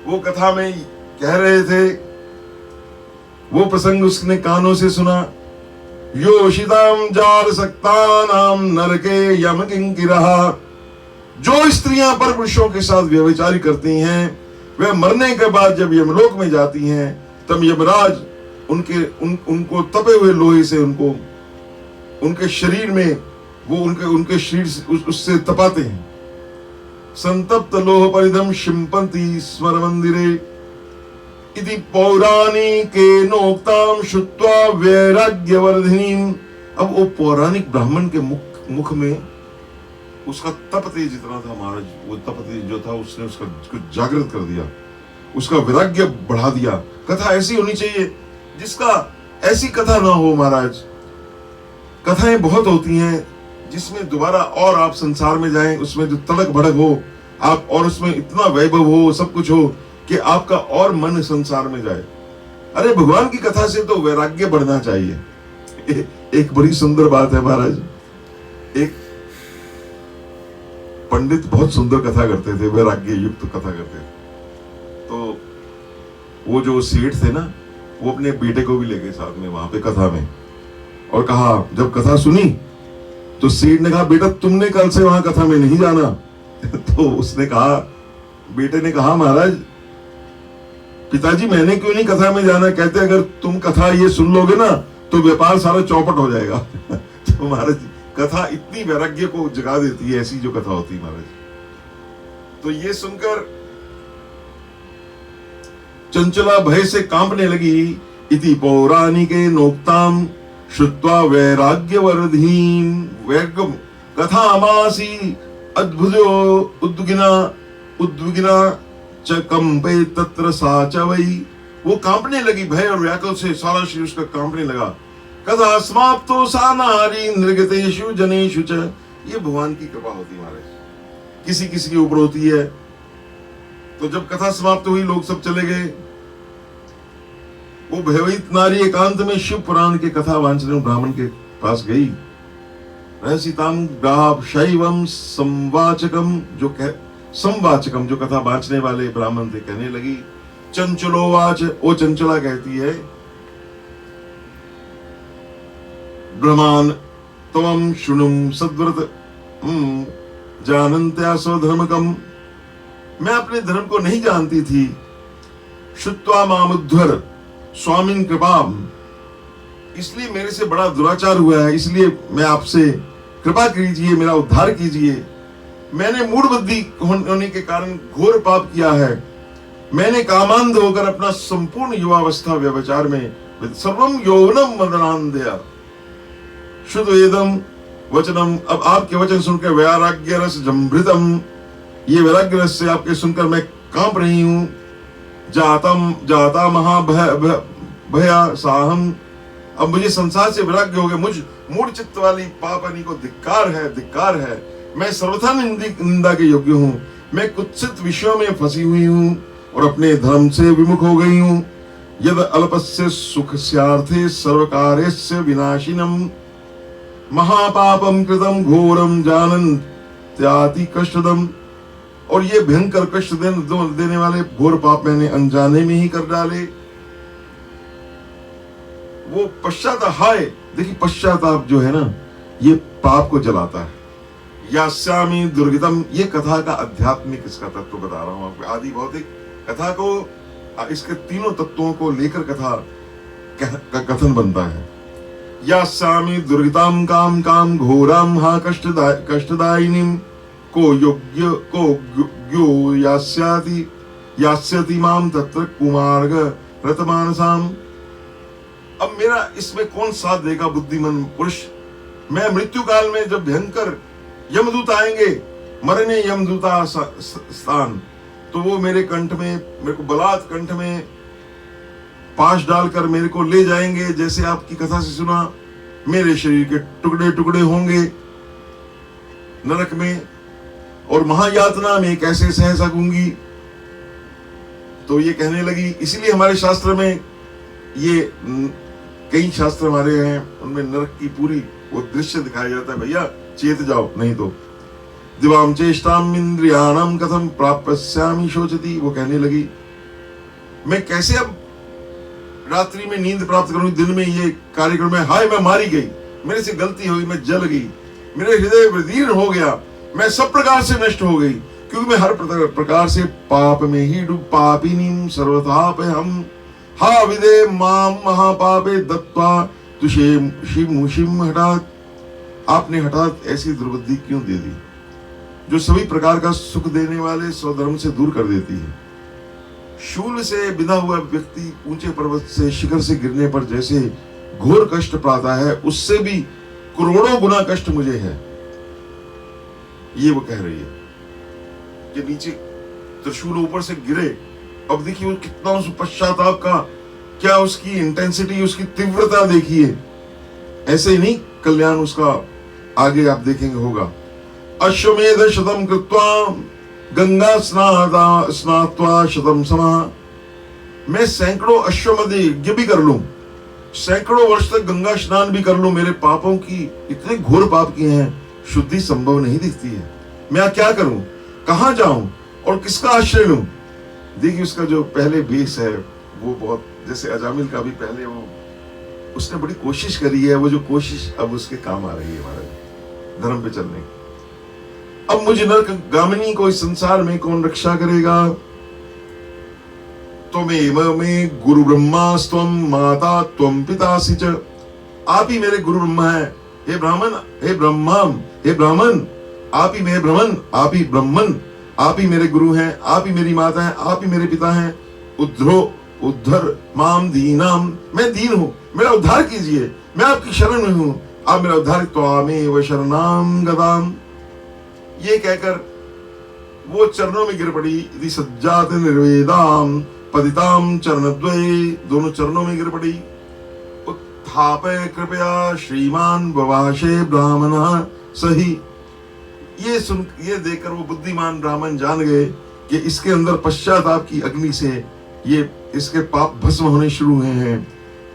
वो कथा में कह रहे थे, वो प्रसंग उसने कानों से सुना। योषिताम जाल सक्तानाम नरके यम किंकिरः, जो स्त्रियां पर पुरुषों के साथ व्यभिचारी करती हैं, वे मरने के बाद जब यमलोक में जाती हैं, तब यमराज उनको तपे हुए लोहे से उनके शरीर में वो उनके शरीर से उससे तपाते हैं। संतप्त लोह परिधम शिंपन्ति स्मर मंदिरे इति पौराणिके नोक्ताम शुत्वा वैराग्यवर्धिनीम। अब वो पौराणिक ब्राह्मण के मुख में उसका तप तेज इतना था महाराज, वो तप तेज जो था उसने उसको जागृत कर दिया, उसका वैराग्य बढ़ा दिया। कथा ऐसी होनी चाहिए जिसका ऐसी कथा ना हो महाराज। कथाएं बहुत होती हैं जिसमें दोबारा और आप संसार में जाएं, उसमें जो तड़क भड़क हो आप, और उसमें इतना वैभव हो, सब कुछ हो कि आपका और मन संसार में जाए। अरे भगवान की कथा से तो वैराग्य बढ़ना चाहिए। एक बड़ी सुंदर बात है महाराज, एक पंडित बहुत सुंदर कथा करते थे, वैराग्य युक्त कथा करते थे। तो वो जो सेठ थे ना, वो अपने बेटे को भी लेके साथ में वहां पे कथा में, और कहा, जब कथा सुनी तो सेठ ने कहा, बेटा तुमने कल से वहां कथा में नहीं जाना। तो उसने कहा, बेटे ने कहा, महाराज पिताजी मैंने क्यों नहीं कथा में जाना? कहते अगर तुम कथा ये सुन लोगे ना तो व्यापार सारा चौपट हो जाएगा। तो महाराज कथा इतनी वैराग्य को जगा देती है, ऐसी जो कथा होती है महाराज। तो ये सुनकर चंचला भय से कांपने लगी। इति पौराणिके नोक्ताम श्रुत्वा वैराग्यवर्धीम वैगम कथामासी अद्भुतो उद्विग्ना च कंपे तत्र सा च वै। वो कांपने लगी, भय और व्याकुल से सारा शरीर उसका कांपने लगा। कदा समाप्तो सा नारी नृगतेषु जनेषु च। ये भगवान की कृपा होती है महाराज, किसी किसी के ऊपर होती है। तो जब कथा समाप्त हुई, लोग सब चले गए। वो भयभीत नारी एकांत में शिव पुराण की कथा वांचने ब्राह्मण के पास गई। रहसिताम ग्राह शैवम संवाचकम, संवाचकम जो कथा बांचने वाले ब्राह्मण थे, कहने लगी। चंचलोवाच, ओ चंचला कहती है, ब्रह्मान तवम शुनुम सद्व्रत जानन्त्या स्वधर्मकम। मैं अपने धर्म को नहीं जानती थी। श्रुत्वा मामुद्धर स्वामिन कृपाम, इसलिए मेरे से बड़ा दुराचार हुआ है, इसलिए मैं आपसे कृपा कीजिए, मेरा उद्धार कीजिए। मैंने मूढ़ बुद्धि होने के कारण घोर पाप किया है। मैंने कामांध होकर अपना संपूर्ण युवावस्था व्यभिचार में सर्वम यौवनम मदनांधया शुद्ध वेदम वचनम। अब आपके वचन सुनकर वैराग्य रस जम्भृतम, ये वैराग्य रस से आपके सुनकर मैं कांप रही हूं। जाता महाभया साहम, अब मुझे संसार से वैराग्य हो गया। मुझ मूढ़ चित्त वाली पापनी को धिक्कार है, धिक्कार है। मैं सर्वथा निंदा के योग्य हूँ। मैं कुत्सित विषयों में फंसी हुई हूँ और अपने धर्म से विमुख हो गई हूँ। यद अल्पस्य सुखस्यार्थे सर्वकार्यस्य विनाशिनम महापापम कृतम घोरम जानन्त्याति कष्टदम। और ये भयंकर कष्ट देने वाले घोर पाप मैंने अनजाने में ही कर डाले। वो पश्चाताप, हाय देखिए पश्चाताप जो है ना, ये पाप को जलाता है। यास्यामि दुर्गतम, ये कथा का आध्यात्मिक इसका तत्व बता रहा हूं आपको। आदि भौतिक कथा को, इसके तीनों तत्वों को लेकर कथा का कथन बनता है। यास्यामि दुर्गताम काम काम घोराम हा कष्टदायिनीम को योग्यो यास्याति यास्यति माम तत्र कुमार्ग रतमानसाम। अब मेरा इसमें कौन साथ देगा बुद्धिमान पुरुष? मैं मृत्यु काल में जब भयंकर यमदूत आएंगे, मरने यमदूता स्थान, तो वो मेरे कंठ में, मेरे को बलात् कंठ में पाश डालकर मेरे को ले जाएंगे। जैसे आपकी कथा से सुना, मेरे शरीर के टुकड़े टुकड़े होंगे नरक में, और महायातना में कैसे सह सकूंगी। तो ये कहने लगी। इसीलिए हमारे शास्त्र में, ये कई शास्त्र हमारे हैं, उनमें नरक की पूरी वो दृश्य दिखाया जाता है। भैया चेत जाओ, नहीं तो दिवाम चेष्टाम इंद्रियाणाम कथम प्राप्स्यामि शोचति। वो कहने लगी, मैं कैसे अब रात्रि में नींद प्राप्त करूं, दिन में ये कार्यक्रम है। हाय मैं मारी गई, मेरे से गलती हुई, मैं जल गई, मेरे हृदय विदीर्ण हो गया, मैं सब प्रकार से नष्ट हो गई, क्योंकि मैं हर प्रकार से पाप में ही डूब। पापिनीम सर्वथाप हम हा विदे माम महापापे दत्वा तुषे शिम हठात। आपने हठात ऐसी दुर्बुद्धि क्यों दे दी, जो सभी प्रकार का सुख देने वाले स्वधर्म से दूर कर देती है। शूल से बिना हुआ व्यक्ति ऊंचे पर्वत से शिखर से गिरने पर जैसे घोर कष्ट पाता है, उससे भी करोड़ों गुना कष्ट मुझे है। ये वो कह रही है कि नीचे त्रिशूल ऊपर से गिरे। अब देखिए वो कितना उस पश्चाताप का, क्या उसकी इंटेंसिटी, उसकी तीव्रता देखिए। ऐसे ही नहीं कल्याण उसका आगे आप देखेंगे होगा। अश्वमेध शतम कृत्वा गंगा स्नात्वा शतम समः। मैं सैकड़ों अश्वमेध यज्ञ भी कर लूं, सैकड़ों वर्ष तक गंगा स्नान भी कर लूं, मेरे पापों की, इतने घोर पाप किए हैं, शुद्धि संभव नहीं दिखती है। मैं क्या करूं, कहां जाऊं और किसका आश्रय लूं? देखिए उसका जो पहले बेस है वो बहुत, जैसे अजामिल का भी पहले वो उसने बड़ी कोशिश करी है, वो जो कोशिश अब उसके काम आ रही है हमारे धर्म पे चलने की। अब मुझे नरक गामिनी को इस संसार में कौन रक्षा करेगा? त्वमेव मे गुरु ब्रह्मास्त्वं माता त्वं पितासि च। आप ही मेरे गुरु ब्रह्मा है, हे ब्राह्मण, हे ब्रह्मम, हे ब्राह्मण, आप ही मेरे ब्राह्मण, आप ही ब्रह्मन, आप ही मेरे गुरु हैं, आप ही मेरी माता हैं, आप ही मेरे पिता हैं। उद्धरो उद्धर माम दीनाम। मैं दीन हूं, मेरा उद्धार कीजिए, मैं आपकी शरण में हूं, आप मेरा उद्धार। त्वामेव शरणाम गदाम। ये कहकर वो चरणों में गिर पड़ी। यदि सज्जात निर्वेदाम पतिताम चरणद्वये। दोनों चरणों में गिर पड़ी। उत्थापय कृपया श्रीमान बवाशे ब्राह्मण सही। ये सुन, ये देखकर वो बुद्धिमान ब्राह्मण जान गए कि इसके अंदर पश्चाताप की अग्नि से ये इसके पाप भस्म होने शुरू हुए हैं।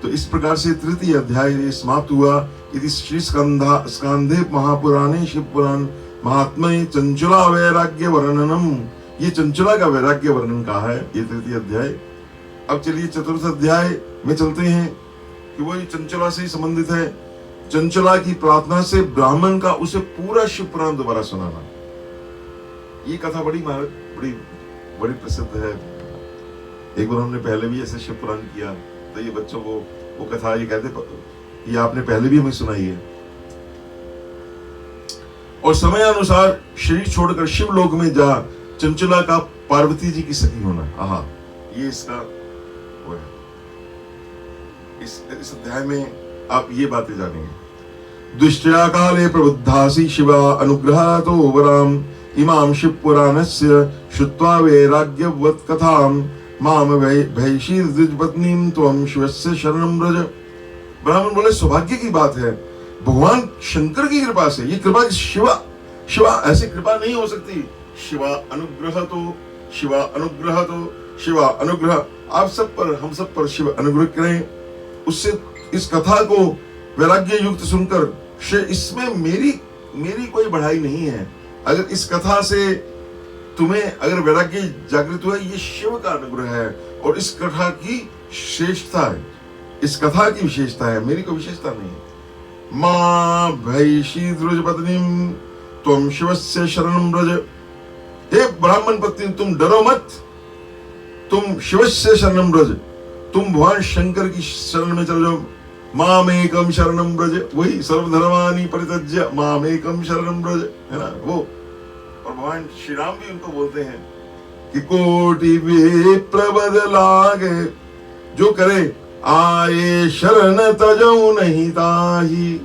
तो इस प्रकार से तृतीय अध्याय समाप्त हुआ। यदि श्री स्कंधे महापुराणे शिव पुराण महात्म्य चंचला वैराग्य वर्णनम। ये चंचला का वैराग्य वर्णन कहा है ये तृतीय अध्याय। अब चलिए चतुर्थ अध्याय में चलते हैं कि वो चंचला से संबंधित है। चंचला की प्रार्थना से ब्राह्मण का उसे पूरा शिव पुराण दोबारा सुनाना। ये कथा बड़ी बड़ी प्रसिद्ध है। एक बार हमने पहले भी ऐसे शिव पुराण किया, तो ये बच्चों को वो कथा ये कहते, ये आपने पहले भी हमें सुनाई है। और समय अनुसार शरीर छोड़कर शिव लोक में जा चंचला का पार्वती जी की सखी होना। आहा, ये इसका वो है। इस अध्याय में आप ये बातें जानेंगे। दुष्टया काले प्रबुद्धासि शिवा अनुग्रह तो वराम इमाम शिव पुराणस्य श्रुत्वा वैराग्यवत् कथाम माम भैषी द्विजपत्नीम त्वं शिवस्य शरणं व्रज। ब्राह्मण बोले सौभाग्य की बात है, भगवान शंकर की कृपा से। ये कृपा शिवा ऐसी कृपा नहीं हो सकती। शिवा अनुग्रह तो, शिवा अनुग्रह तो, शिवा अनुग्रह। आप सब पर, हम सब पर शिव अनुग्रह करें। उससे इस कथा को वैराग्य युक्त सुनकर, इसमें मेरी कोई बढ़ाई नहीं है। अगर इस कथा से तुम्हें अगर वैराग्य जागृत हुआ, ये शिव का अनुग्रह है और इस कथा की श्रेष्ठता है, इस कथा की विशेषता है, मेरी कोई विशेषता नहीं है। मां भैषी द्विजपत्नीम त्वं शिवस्य शरणं व्रज। हे ब्राह्मण पत्नी, तुम डरो मत, तुम शिवस्य शरणं व्रज, तुम भगवान शंकर की शरण में चल जाओ। मामेकम शरणं व्रज, वही सर्वधर्मानि परित्यज्य मामेकम शरणं व्रज, है ना वो। और भगवान श्री राम भी उनको बोलते हैं कि कोटि विप्र बद लागे, जो करे आए शरण तजऊ नहीं ताही।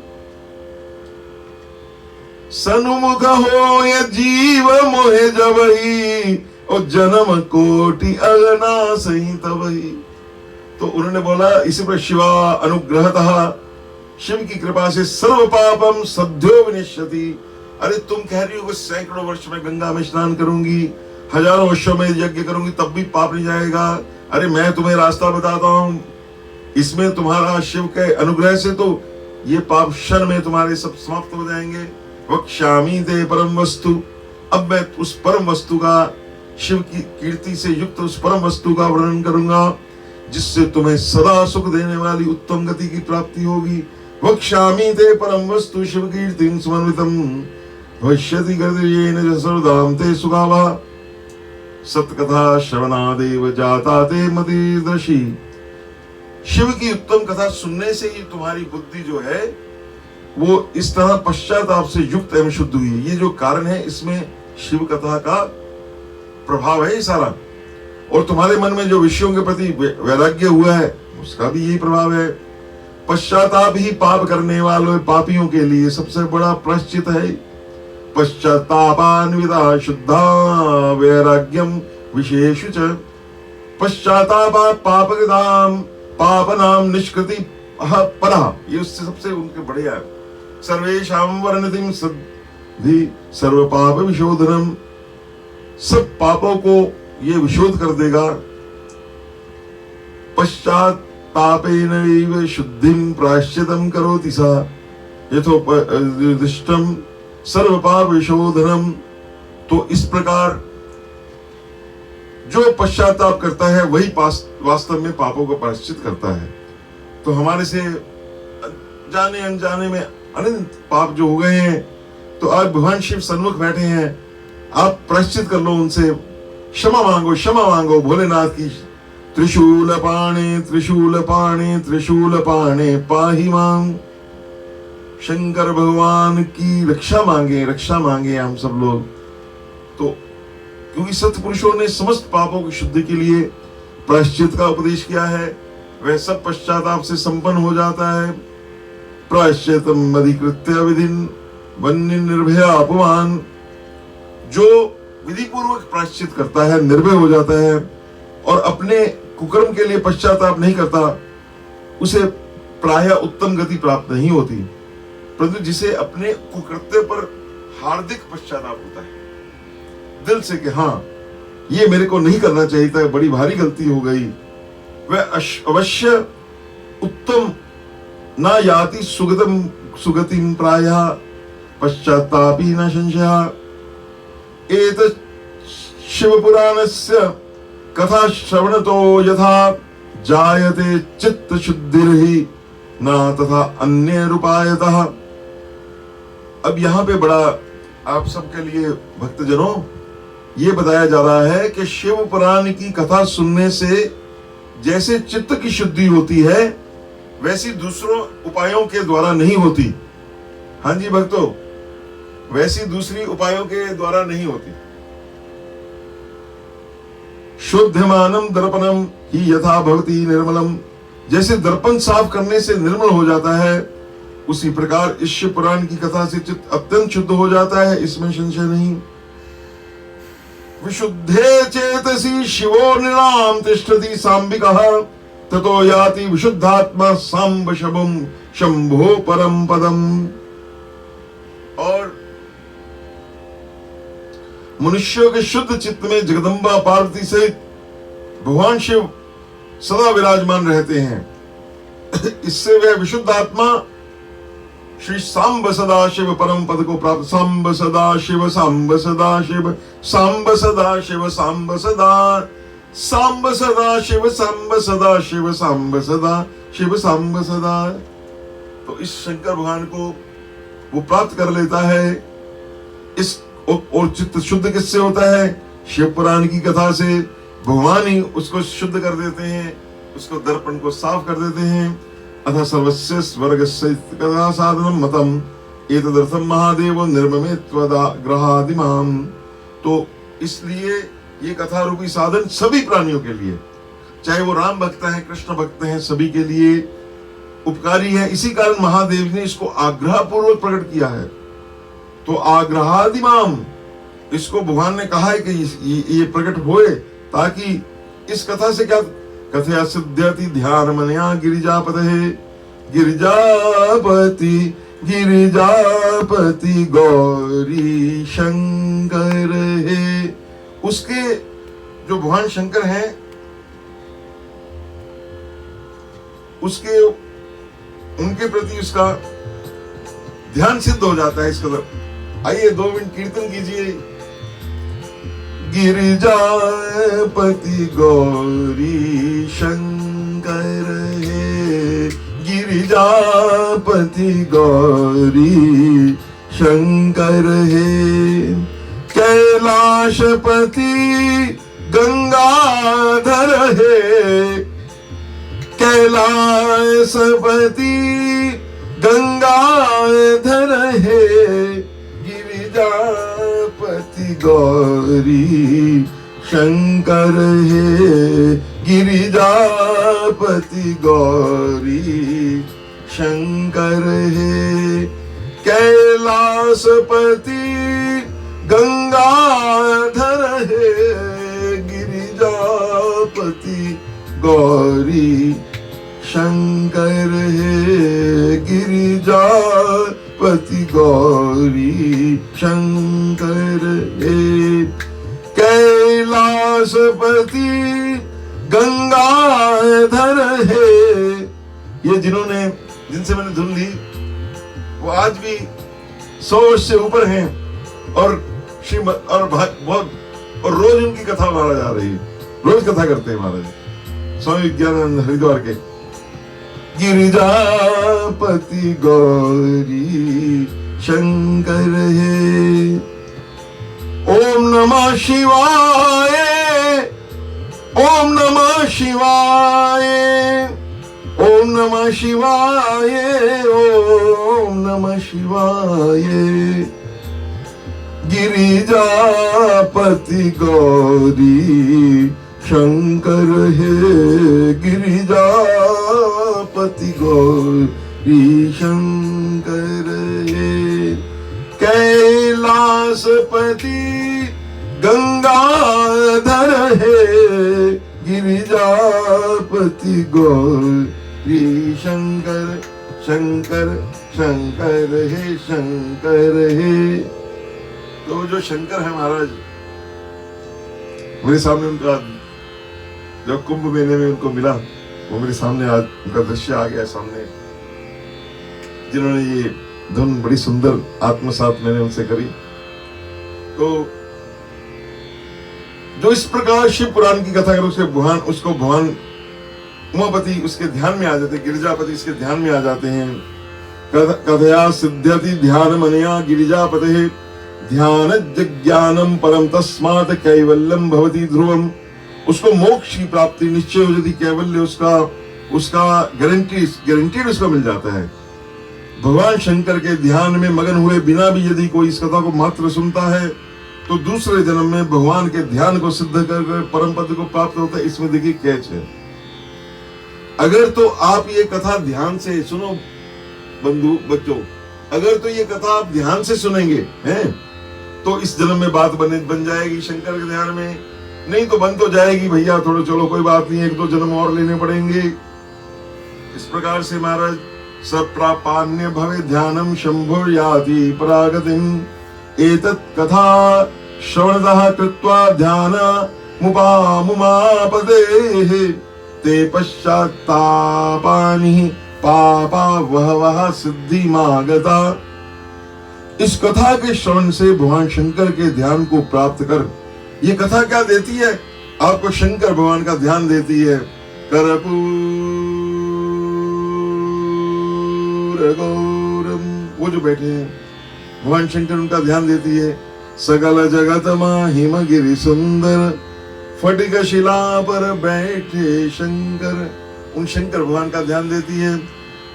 सन्मुख हो ये जीव मोहे जबही, और जन्म कोटि अगना सही तबही। तो उन्होंने बोला इसी पर शिवा अनुग्रहतः, शिव की कृपा से सर्व पापम सद्यो विनिश्यति। अरे तुम कह रही हो कि सैकड़ों वर्ष में गंगा में स्नान करूंगी, हजारों वर्षों में यज्ञ करूंगी, तब भी पाप नहीं जाएगा। अरे मैं तुम्हें रास्ता बताता हूं, इसमें तुम्हारा शिव के अनुग्रह से तो ये पाप क्षण में तुम्हारे सब समाप्त हो जाएंगे। वक्ष्यामि ते परम वस्तु, अब मैं उस परम वस्तु का, शिव की कीर्ति से युक्त उस परम वस्तु का वर्णन करूंगा, जिससे तुम्हें सदा सुख देने वाली उत्तम गति की प्राप्ति होगी। वक्ष्यामि ते परम वस्तु शिव कीर्तिं समन्वितम्, भविष्यति गर्दयेन सर्वदां ते सुखावः। सत्कथा श्रवणादेव जाता ते मतिदृशी। शिव की उत्तम कथा सुनने से ही तुम्हारी बुद्धि जो है वो इस तरह पश्चाताप से युक्त एवं शुद्ध हुई है। ये जो कारण है इसमें शिव कथा का प्रभाव है सारा। और तुम्हारे मन में जो विषयों के प्रति वैराग्य हुआ है उसका भी यही प्रभाव है। पश्चाताप ही पाप करने वालों पापियों के लिए सबसे बड़ा प्रायश्चित है। पश्चातापान्विता शुद्धा वैराग्यम विशेषु च। पश्चातापा पापकृताम पापनाम निष्कृति परा, ये उससे सबसे उनके बढ़िया है। सर्वेषां वर्णतिम सद्धि सर्व पाप विशोधनम, सब पापों को ये विशोध कर देगा। पश्चातापेनैव शुद्धिं प्रायश्चितं करोति सा यथोपदिष्टं सर्व पाप विशोधनम। तो इस प्रकार जो पश्चाताप करता है वही वास्तव में पापों का प्रायश्चित करता है। तो हमारे से जाने अनजाने में अनंत पाप जो हो गए हैं, तो आज भगवान शिव सन्मुख बैठे हैं, आप प्रायश्चित कर लो, उनसे क्षमा मांगो भोलेनाथ की। त्रिशूल पाणे त्रिशूल पाणे त्रिशूल पाणे पाहि मां, शंकर भगवान की रक्षा मांगे हम सब लोग। तो क्योंकि सत्पुरुषों ने समस्त पापों की शुद्धि के लिए प्रायश्चित का उपदेश किया है, वह सब पश्चाताप से संपन्न हो जाता है। प्रायश्चितम अधिकृत्य विधिन वन्य निर्भया अपमान, जो विधि पूर्वक प्रायश्चित करता है निर्भय हो जाता है और अपने कुकर्म के लिए पश्चाताप नहीं करता, उसे प्रायः उत्तम गति प्राप्त नहीं होती। परंतु जिसे अपने कुकृत्य पर हार्दिक पश्चाताप होता है दिल से कि हाँ ये मेरे को नहीं करना चाहिए था, बड़ी भारी गलती हो गई, वह अवश्य उत्तम ना याति सुगतिम प्रायः पश्चातापी न संशयः। एतत् शिव पुराणस्य कथा श्रवणतो यथा जायते चित्त शुद्धिर्हि न तथा अन्य रूपायतः। अब यहाँ पे बड़ा आप सबके लिए भक्तजनों ये बताया जा रहा है कि शिव पुराण की कथा सुनने से जैसे चित्त की शुद्धि होती है वैसी दूसरों उपायों के द्वारा नहीं होती। हाँ जी भक्तों, वैसी दूसरी उपायों के द्वारा नहीं होती। शुद्धमानम दर्पणम ही यथा भवति निर्मलम, जैसे दर्पण साफ करने से निर्मल हो जाता है, उसी प्रकार इस शिव पुराण की कथा से चित्त अत्यंत शुद्ध हो जाता है, इसमें संशय नहीं। विशुद्धे चेतसी शिवो निराम तिष्ठति सांबिकः ततो याति विशुद्धात्मा सांब शबम शंभो परम पदम। और मनुष्यों के शुद्ध चित्त में जगदम्बा पार्वती सहित भगवान शिव सदा विराजमान रहते हैं। इससे वह विशुद्ध आत्मा श्री सांब सदा शिव परम पद को प्राप्त। सांब सदा शिव सांब सदा शिव सांब सदा शिव सांब सदा सांब सदा शिव सांब सदा शिव सांब सदा शिव सांब सदा। तो इस शंकर भगवान को वो प्राप्त कर लेता है। इस और चित्त शुद्ध किससे होता है? शिव पुराण की कथा से। भगवान ही उसको शुद्ध कर देते हैं, उसको दर्पण को साफ कर देते हैं। अथ सर्वस्य स्वर्गस्य कथा साधनम मतम एतदर्थम महादेव निर्ममे त्वदा ग्रहादिमाम। तो इसलिए ये कथा रूपी साधन सभी प्राणियों के लिए, चाहे वो राम भक्त हैं, कृष्ण भक्त हैं, सभी के लिए उपकारी है। इसी कारण महादेव ने इसको आग्रह पूर्वक प्रकट किया है। तो आग्रहादिमाम, इसको भगवान ने कहा है कि ये प्रकट होए, ताकि इस कथा से क्या कथया सिद्ध्यति ध्यान मनया गिरिजापते, गिरिजापति गिरिजापति गौरी शंकर है। उसके जो भगवान शंकर हैं, उसके उनके प्रति उसका ध्यान सिद्ध हो जाता है इस कदर। आइए 2 मिनट कीर्तन कीजिए। गिरिजापति गौरी शंकर है, गिरिजापति गौरी शंकर है। कैलाशपति गंगाधर है, कैलाशपति गंगाधर है, गिरिजापति गौरी शंकर है, गिरिजापति गौरी शंकर है। कैलाशपति गंगाधर है, गिरिजापति गौरी शंकर है, गिरिजापति गौरी शंकर है। कैलाशपति गंगाधर है। ये जिनसे मैंने धुन ली वो आज भी 100 वर्ष से ऊपर हैं और बहुत और रोज उनकी कथा महाराज आ रही है, रोज कथा करते हैं महाराज स्वामी विज्ञानानंद हरिद्वार के। गिरिजापति गौरी शंकर है। ओम नमः शिवाय, ओम नमः शिवाय, ओम नमः शिवाय, ओम नमः शिवाय। गिरिजापति गौरी शंकर है, गिरिजापति गौरी शंकर है। कैलाशपति गंगाधर है, गिरिजापति गौरी शंकर। शंकर शंकर है, शंकर है। तो जो शंकर है महाराज, मेरे सामने उनका जब कुंभ मेले में उनको मिला, वो मेरे सामने आज उनका दृश्य आ गया सामने, जिन्होंने ये धुन बड़ी सुंदर आत्मसात मैंने उनसे करी। तो जो इस प्रकार शिव पुराण की कथा करे उसको भगवान उमापति उसके ध्यान में आ जाते, गिरिजापति इसके ध्यान में आ जाते हैं। कथया सिद्ध्यति ध्यान मनया गिरिजापते, ध्यान ज्ञानम परम तस्मात् कैवल्यम भवति ध्रुवम। उसको मोक्ष की प्राप्ति निश्चय हो जाती, कैवल्य उसका गारंटीड उसको मिल जाता है। भगवान शंकर के ध्यान में मगन हुए बिना भी यदि कोई इस कथा को मात्र सुनता है तो दूसरे जन्म में भगवान के ध्यान को सिद्ध कर परम पद को प्राप्त होता है। इसमें देखिए कैच है। अगर तो आप ये कथा ध्यान से सुनो बंधु बच्चों, अगर तो ये कथा आप ध्यान से सुनेंगे हैं तो इस जन्म में बात बन जाएगी शंकर के ध्यान में, नहीं तो बन तो जाएगी भैया, थोड़ा चलो कोई बात नहीं, 1-2 जन्म और लेने पड़ेंगे। इस प्रकार से महाराज सप्रापान्य भवे ध्यानम शंभुर याति परागतिम, एतत् कथा श्रवणतः कृत्वा ध्यान मुपामुमापतेः, ते पश्चात्तापानि पापा वह सिद्धिमागता। इस कथा के श्रवण से भगवान शंकर के ध्यान को प्राप्त कर, ये कथा क्या देती है आपको? शंकर भगवान का ध्यान देती है। कर्पूर गौरम, वो जो बैठे हैं भगवान शंकर, उनका ध्यान देती है। सकल जगत महिम गिरि सुंदर, फटिक शिला पर बैठे शंकर, उन शंकर भगवान का ध्यान देती है।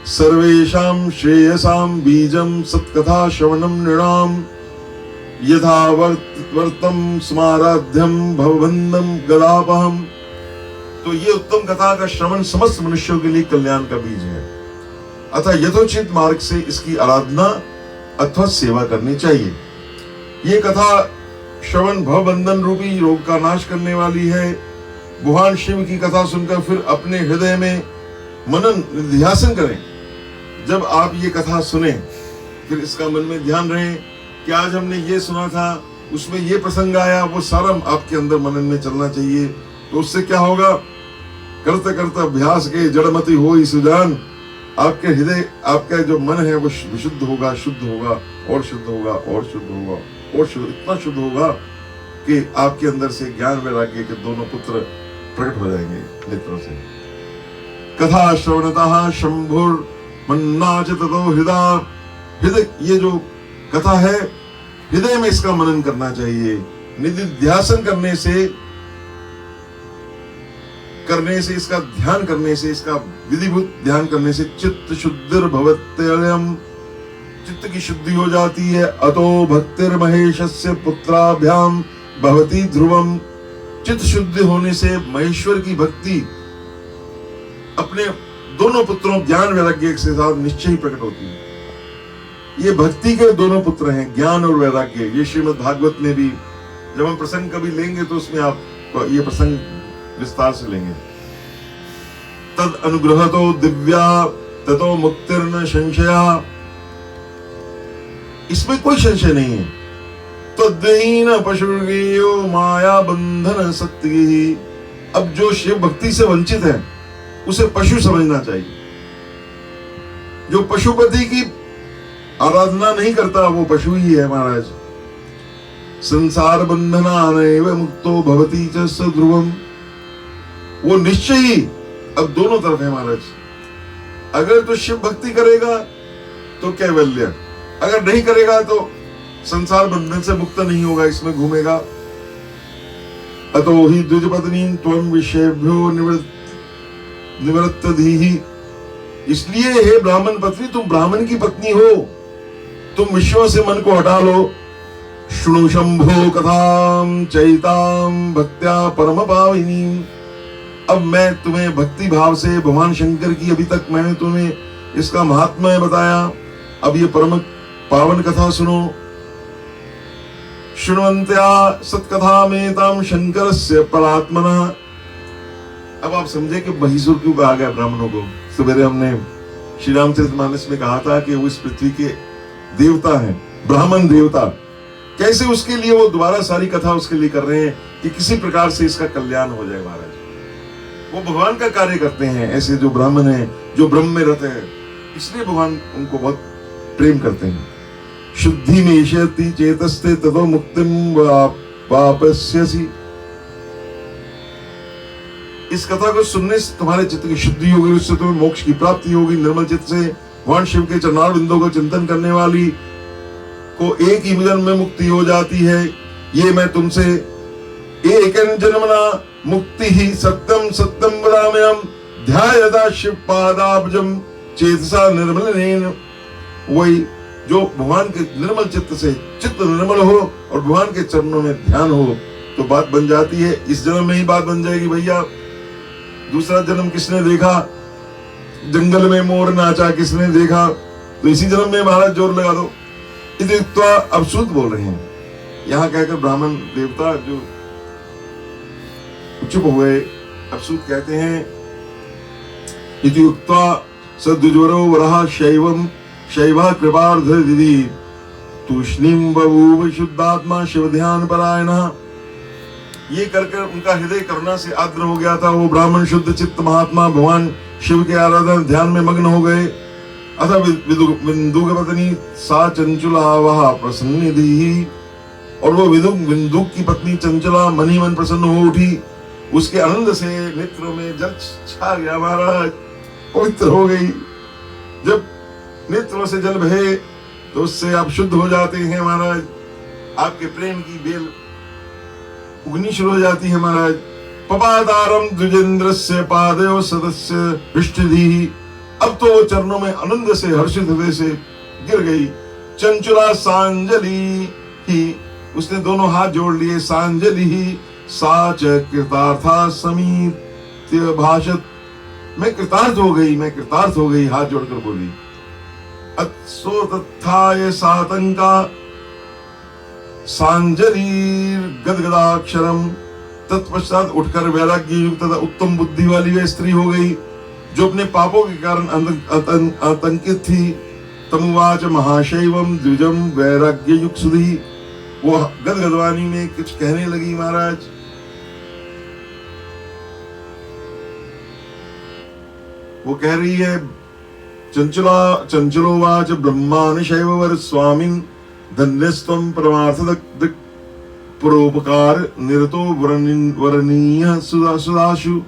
सर्वेशाम श्रेयसाम बीजम सत्कथा श्रवणम नृणाम, यथा वर्तम स्माराध्यम भवबंधम गदापहम। तो ये उत्तम कथा का श्रवण समस्त मनुष्यों के लिए कल्याण का बीज है। अतः यथोचित मार्ग से इसकी आराधना अथवा सेवा करनी चाहिए। ये कथा श्रवण भवबंधन रूपी रोग का नाश करने वाली है। भगवान शिव की कथा सुनकर फिर अपने हृदय में मनन ध्यान करें। जब आप ये कथा सुने फिर इसका मन में ध्यान रहे कि आज हमने ये सुना था, उसमें ये प्रसंग आया, वो सारा आपके अंदर मनन में चलना चाहिए। तो उससे क्या होगा, करते करते अभ्यास के जड़मति हो सुजान, आपके हृदय, आपका जो मन है वो विशुद्ध होगा, शुद्ध होगा और शुद्ध होगा और शुद्ध होगा और शुद्ध, इतना शुद्ध होगा कि आपके अंदर से ज्ञान वैराग्य के दोनों पुत्र प्रकट हो जाएंगे नेत्रों से। कथा श्रवणतः शंभुर मन्नाच ततो हृदय, ये जो कथा है हृदय में इसका मनन करना चाहिए। निधिध्यासन करने से इसका ध्यान करने से, इसका विधिभूत ध्यान करने से चित्त शुद्धिर भवत्ययम्, चित्त की शुद्धि हो जाती है। अतो भक्तिर महेशस्य पुत्राभ्याम भवति ध्रुवम, चित्त शुद्धि होने से महेश्वर की भक्ति अपने दोनों पुत्रों ज्ञान वैराग्य के साथ निश्चय ही प्रकट होती है। ये भक्ति के दोनों पुत्र हैं, ज्ञान और वैराग्य। ये श्रीमद् भागवत में भी जब हम प्रसंग कभी लेंगे तो उसमें आप ये प्रसंग विस्तार से लेंगे। तद अनुग्रह तो दिव्या ततो मुक्तिर्न संशया, इसमें कोई संशय नहीं है। तो दहीन पशुर्गेयो माया बंधन सत्य, अब जो शिव भक्ति से वंचित है उसे पशु समझना चाहिए। जो पशुपति की आराधना नहीं करता वो पशु ही है महाराज। संसार बंधनानैव मुक्तो भवति च स ध्रुवम, वो निश्चय ही अब दोनों तरफ है महाराज। अगर तो शिव भक्ति करेगा तो कैवल्य, अगर नहीं करेगा तो संसार बंधन से मुक्त नहीं होगा, इसमें घूमेगा। अतो ही द्विजपत्नी त्वं विषयभ्यो निवृत्त धीहि, इसलिए हे ब्राह्मण पत्नी तुम ब्राह्मण की पत्नी हो, तुम विषयों से मन को हटा लो। शृणु शंभो कथाम चैताम भक्त्या परम पाविनी, अब मैं तुम्हें भक्ति भाव से भगवान शंकर की, अभी तक मैंने तुम्हें इसका महात्म्य बताया, अब ये परम पावन कथा सुनो। शृण्वन्त्या सत्कथा में ताम शंकरस्य परात्मना, अब आप समझे कि महिषासुर क्यों कहा गया ब्राह्मणों को। सवेरे हमने श्री रामचरितमानस में कहा था कि वो इस पृथ्वी के देवता हैं, ब्राह्मण देवता। कैसे उसके लिए वो दोबारा सारी कथा उसके लिए कर रहे हैं कि किसी प्रकार से इसका कल्याण हो जाए महाराज। वो भगवान का कार्य करते हैं, ऐसे जो ब्राह्मण हैं, जो ब्रह्म में रहते हैं, इसलिए भगवान उनको बहुत प्रेम करते हैं। शुद्धि में ईशति चेतस्ते ततो मुक्तिम वापस्यसि, इस कथा को सुनने से तुम्हारे चित्त की शुद्धि होगी, उससे तुम्हें मोक्ष की प्राप्ति होगी। निर्मल चित्त से भगवान शिव के चरणार बिंदों को चिंतन करने वाली को एक ही जन्म में मुक्ति हो जाती है। ये मैं तुमसे एक जन्मना मुक्ति ही सत्यम सत्यम वदाम्यहम्, ध्यायता शिव पादाब्जम चेतसा निर्मलेन, वही जो भगवान के निर्मल चित्त से चित्त निर्मल हो और भगवान के चरणों में ध्यान हो तो बात बन जाती है। इस जन्म में ही बात बन जाएगी भैया। दूसरा जन्म किसने देखा, जंगल में मोर नाचा किसने देखा, तो इसी जन्म में महाराज जोर लगा दो। इति उक्त्वा, अब सूत बोल रहे हैं यहाँ कहकर ब्राह्मण देवता जो चुप हो गए। अब सूत कहते हैं इति उक्त्वा सद्विजवरो वरः शैवम शैवः कृपार्ध दिदि तूष्णीम बभूव शुद्धात्मा शिव ध्यान परायणः। ये करकर उनका हृदय करुणा से आर्द्र हो गया था। वो ब्राह्मण शुद्ध चित्त महात्मा भगवान शिव के आराधना ध्यान में मग्न हो गए। अतः विदुगपत्नी सा चंचुला वह प्रसन्निधि, और वो विदुग की पत्नी चंचला मन ही मन प्रसन्न हो उठी। उसके आनंद से नेत्रों में जल छा गया महाराज, पवित्र हो गई। जब नेत्रों से जल बहे तो उससे आप शुद्ध हो जाते हैं महाराज। आपके प्रेम की बेल उगनी शुरू हो जाती है महाराज। पपादारम द्विजेंद्रस्य पादयो सदस्य पृष्ठधि, अब तो वो चरणों में आनंद से हर्षित हृदय से गिर गई। चंचुला सांजलि ही उसने दोनों हाथ जोड़ लिए। सांजलि ही साच कृतार्था समीत भाषत, मैं कृतार्थ हो गई, मैं कृतार्थ हो गई, हाथ जोड़कर बोली। अत्सो तत्थाय सातंका सांजलि गदगदाक्षरम, तत्पश्चात उठकर वैराग्य युक्त तथा उत्तम बुद्धि वाली वह स्त्री हो गई जो अपने पापों के कारण आतंकित थी। तमुवाच महाशैवम द्विजम वैराग्य युक्त सुधी, वो गदगदवाणी में कुछ कहने लगी महाराज। वो कह रही है, चंचलोवाच ब्रह्मान शैववर स्वामिन धन्यस्त्वं परमार्थ परोपकार निरतो वरणीय सुदाशु।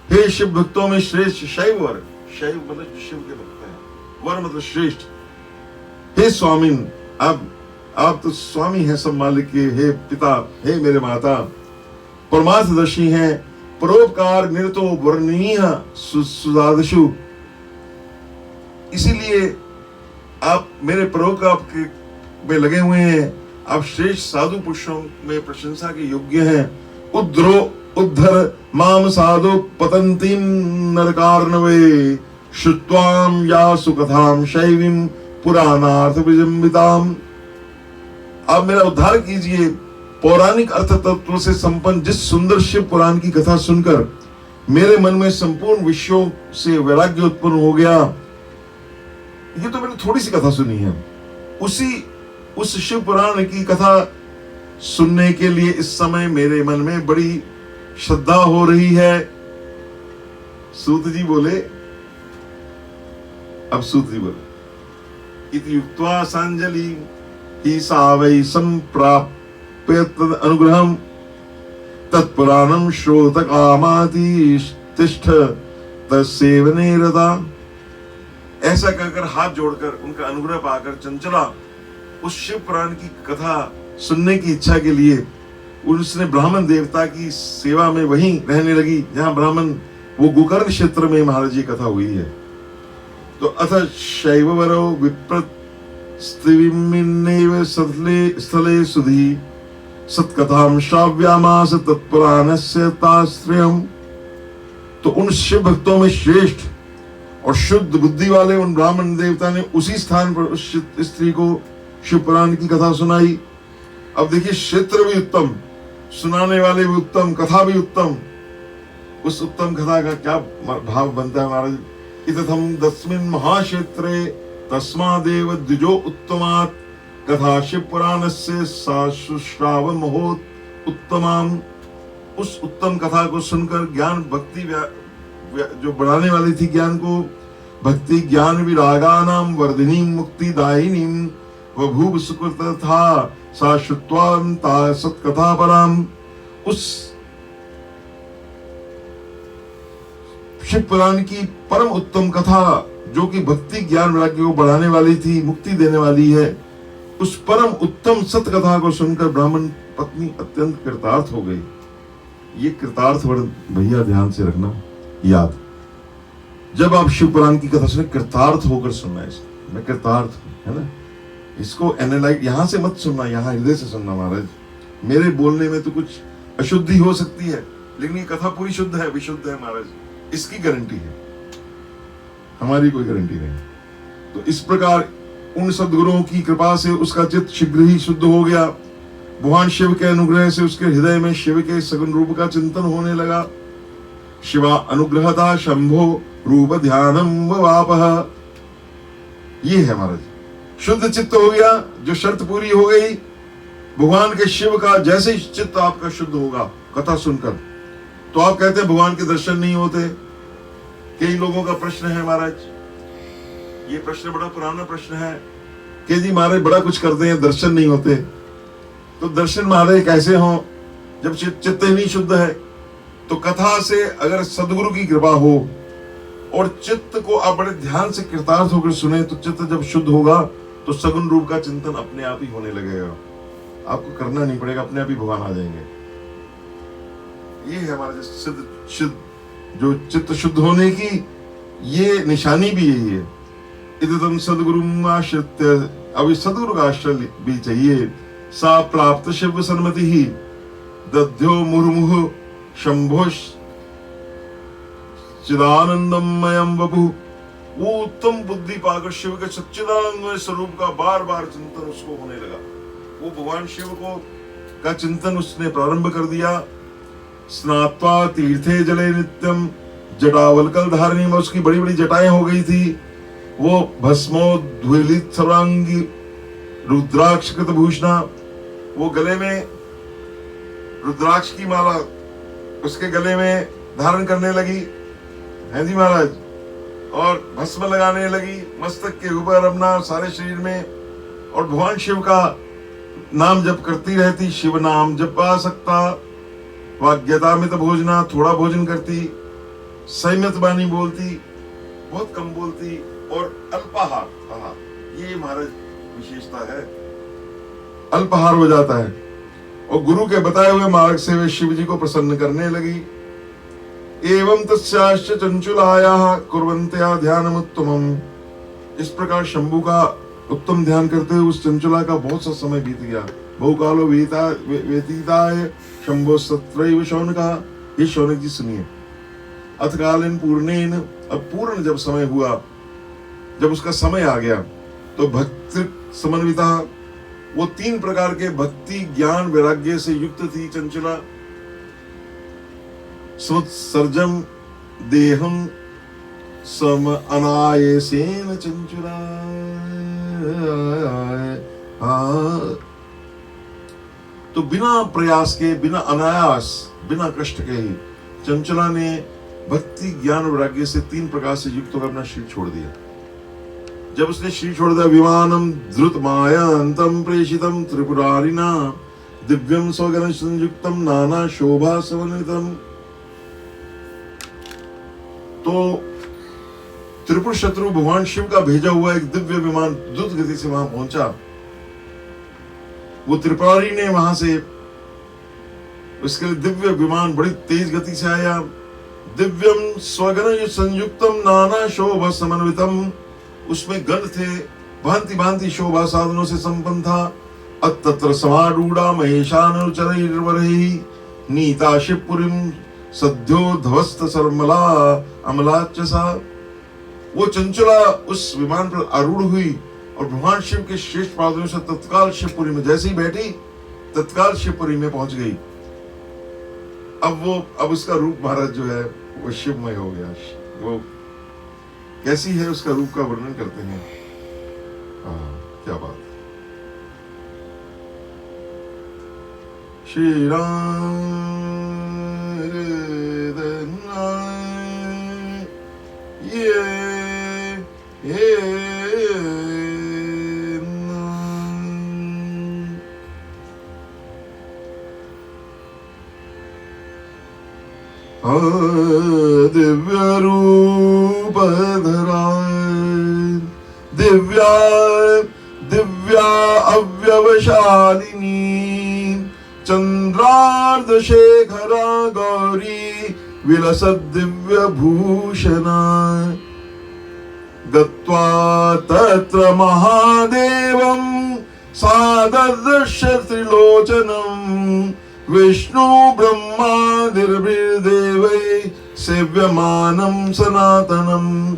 हे शिव भक्तों में श्रेष्ठ शैवर, शैव मतलब शिव के भक्त हैं, वर मतलब श्रेष्ठ। हे स्वामिन, आप तो स्वामी हैं सब मालिक के, हे पिता, हे मेरे माता, परमार्थदर्शी हैं, परोपकार निरतो वर्णनीय सुदाशु। इसीलिए आप मेरे परोपकार में लगे हुए हैं, आप श्रेष्ठ साधु पुरुषों में प्रशंसा के योग्य हैं। उद्धर माम साधु पतंतीम नरकारनवे श्रुत्वाम या सुकथाम शैवीम पुराणार्थ विजंबिताम। आप मेरा उद्धार कीजिए, पौराणिक अर्थ तत्व से संपन्न जिस सुंदर शिव पुराण की कथा सुनकर मेरे मन में संपूर्ण विषयों से वैराग्य उत्पन्न हो गया। ये तो मैंने थोड़ी सी कथा सुनी है, उस शिव पुराण की कथा सुनने के लिए इस समय मेरे मन में बड़ी श्रद्धा हो रही है। सूत जी बोले, अब सूत जी बोले, इति युक्त्वा सांजलि ही सा वै संप्राप्य तद अनुग्रहम तत्पुराणम श्रोतकामाति तिष्ठ तत्सेवने रता। ऐसा कहकर हाथ जोड़कर उनका अनुग्रह पाकर चंचला उस शिव पुराण की कथा सुनने की इच्छा के लिए उसने ब्राह्मण देवता की सेवा में वहीं रहने लगी जहां ब्राह्मण, वो गोकर्ण क्षेत्र में महाराज जी कथा हुई है। तो अथ शैववरो विप्रत स्त्रीमिन्नेव स्थले सुधी सत्कथाम श्राव्यामास तत्पुराणस्य ताश्रयम्। तो उन शिव भक्तों में श्रेष्ठ और शुद्ध बुद्धि वाले उन ब्राह्मण देवता ने उसी स्थान पर उस स्त्री को शिव पुराण की कथा सुनाई। अब देखिए, क्षेत्र भी उत्तम, सुनाने वाले भी उत्तम, कथा भी उत्तम। उस उत्तम कथा का क्या भाव बनता है महाराज। इतथम दस्मिन् महाक्षेत्रे तस्मादेव द्विजो उत्तमात् कथा शिव पुराणस्य साश्राव महोत उत्तमाम। उस उत्तम कथा को सुनकर ज्ञान भक्ति जो बढ़ाने वाली थी ज्ञान को, भक्ति ज्ञान विरागानाम वर्धिनी मुक्ति दायिनी वभूव सुकृत था सा श्रुत्वान्ता सत्कथा पराम। उस शिव पुराण की परम उत्तम कथा जो कि भक्ति ज्ञान वैराग्य को बढ़ाने वाली थी, मुक्ति देने वाली है, उस परम उत्तम सत्य कथा को सुनकर ब्राह्मण पत्नी अत्यंत कृतार्थ हो गई। ये कृतार्थ वर्ण भैया ध्यान से रखना याद। जब आप शिव पुराण की कथा सुने, कृतार्थ होकर सुनना है। मैं कृतार्थ हूं, है ना। इसको एनालाइज यहां से मत सुनना, यहां हृदय से सुनना महाराज। मेरे बोलने में तो कुछ अशुद्धि हो सकती है, लेकिन ये कथा पूरी शुद्ध है, विशुद्ध है महाराज, इसकी गारंटी है, हमारी कोई गारंटी नहीं। तो इस प्रकार उन सद्गुरुओं की कृपा से उसका चित्त शीघ्र ही शुद्ध हो गया। भगवान शिव के अनुग्रह से उसके हृदय में शिव के सगुण रूप का चिंतन होने लगा। शिवा अनुग्रहता शंभो रूप ध्यानम वापह। ये है महाराज, शुद्ध चित्त हो गया, जो शर्त पूरी हो गई। भगवान के शिव का जैसे ही चित्त आपका शुद्ध होगा कथा सुनकर, तो आप कहते हैं भगवान के दर्शन नहीं होते। कई लोगों का प्रश्न है महाराज, ये प्रश्न बड़ा पुराना प्रश्न है कि जी महाराज बड़ा कुछ करते हैं, दर्शन नहीं होते। तो दर्शन महाराज कैसे हो जब चित्त ही नहीं शुद्ध है। तो कथा से अगर सदगुरु की कृपा हो और चित्त को आप बड़े ध्यान से कृतार्थ होकर सुने, तो चित्त जब शुद्ध होगा तो सगुण रूप का चिंतन अपने आप ही होने लगेगा। आपको करना नहीं पड़ेगा, अपने आप ही भगवान आ जाएंगे। ये है हमारा सिद्ध जो चित्त शुद्ध होने की ये निशानी भी यही है। इदम सदगुरु आश्रित्य, अभी सदगुरु का आश्रय भी चाहिए। सा प्राप्त शिव सन्मति ही दध्यो मुहुर्मुहु शंभोश चिदानंदमयम वपु। वो उत्तम बुद्धि पाकर शिव के सच्चिदानंद स्वरूप का बार बार चिंतन उसको होने लगा। वो भगवान शिव को का चिंतन उसने प्रारंभ कर दिया। स्नात्वा तीर्थे जले नित्यम जटावल्कल धारिणी में उसकी बड़ी बड़ी जटाएं हो गई थी। वो भस्मोद्वेलित सर्वांगी रुद्राक्ष कृत भूषणा, वो गले में रुद्राक्ष की माला उसके गले में धारण करने लगी है जी महाराज, और भस्म लगाने लगी मस्तक के ऊपर अपना सारे शरीर में, और भगवान शिव का नाम जप करती रहती। शिव नाम जपा सकता वाग्यता में तो भोजना, थोड़ा भोजन करती, संयत वाणी बोलती, बहुत कम बोलती, और अल्पाहार, ये महाराज विशेषता है, अल्पाहार हो जाता है। और गुरु के बताए हुए मार्ग से वे शिव जी को प्रसन्न करने लगी। एवं तस्याश्च चंचुलायाः कुर्वन्त्या ध्यानमुत्तमम्। इस प्रकार शंभु का उत्तम ध्यान करते हुए उस चंचुला का बहुत सा समय बीत गया। बहुकालो व्यतीताय शंभो सत्रैव शौनकः। ये शौनक जी सुनिए, अथकालीन पूर्णेन, अब पूर्ण जब समय हुआ, जब उसका समय आ गया, तो भक्ति समन्विता, वो 3 प्रकार के भक्ति ज्ञान वैराग्य से युक्त थी चंचला। सर्जम देहम सम अनायसेन चंचुला। तो बिना प्रयास के, बिना अनायास, बिना कष्ट के ही चंचला ने भक्ति ज्ञान वैराग्य से 3 प्रकार से युक्त होकर अपना शरीर छोड़ दिया। जब उसने शरीर छोड़ दिया, विमानम द्रुत मायांतम प्रेषितम त्रिपुरारिना दिव्यम स्वगण संयुक्तम नाना शोभा समन्वितम। तो त्रिपुर शत्रु भगवान शिव का भेजा हुआ एक दिव्य विमान द्रुत गति से वहां पहुंचा। वो त्रिपुरारी ने वहां से, उसके लिए दिव्य विमान बड़ी तेज गति से आया। दिव्यम स्वगण संयुक्तम नाना शोभा समन्वितम, उसमें गण थे, भांति भांति शोभा साधनों से संपन्न था। अतत्र समारूढ़ा महेशानुचरैर्वरैः नीता शिवपुरीं सद्यो ध्वस्त सरमला अमलाच्चसा। वो चंचला उस विमान पर आरूढ़ हुई और भगवान शिव के श्रेष्ठ पादों से तत्काल शिवपुरी में जैसे ही बैठी, तत्काल शिवपुरी में पहुंच गई। अब उसका रूप महाराज जो है वो शिवमय हो गया। वो कैसी है, उसका रूप का वर्णन करते हैं। क्या बात। श्री राम दिव्य रूप धरा दिव्या दिव्या अव्यवशालिनी चंद्रार्ध शेखरा गौरी विलसद दिव्य भूषणा। गत्वा तत्र महादेवं सादर्श त्रिलोचनम् विष्णु ब्रह्मादिर्देवै सेव्यमानं सनातनम्।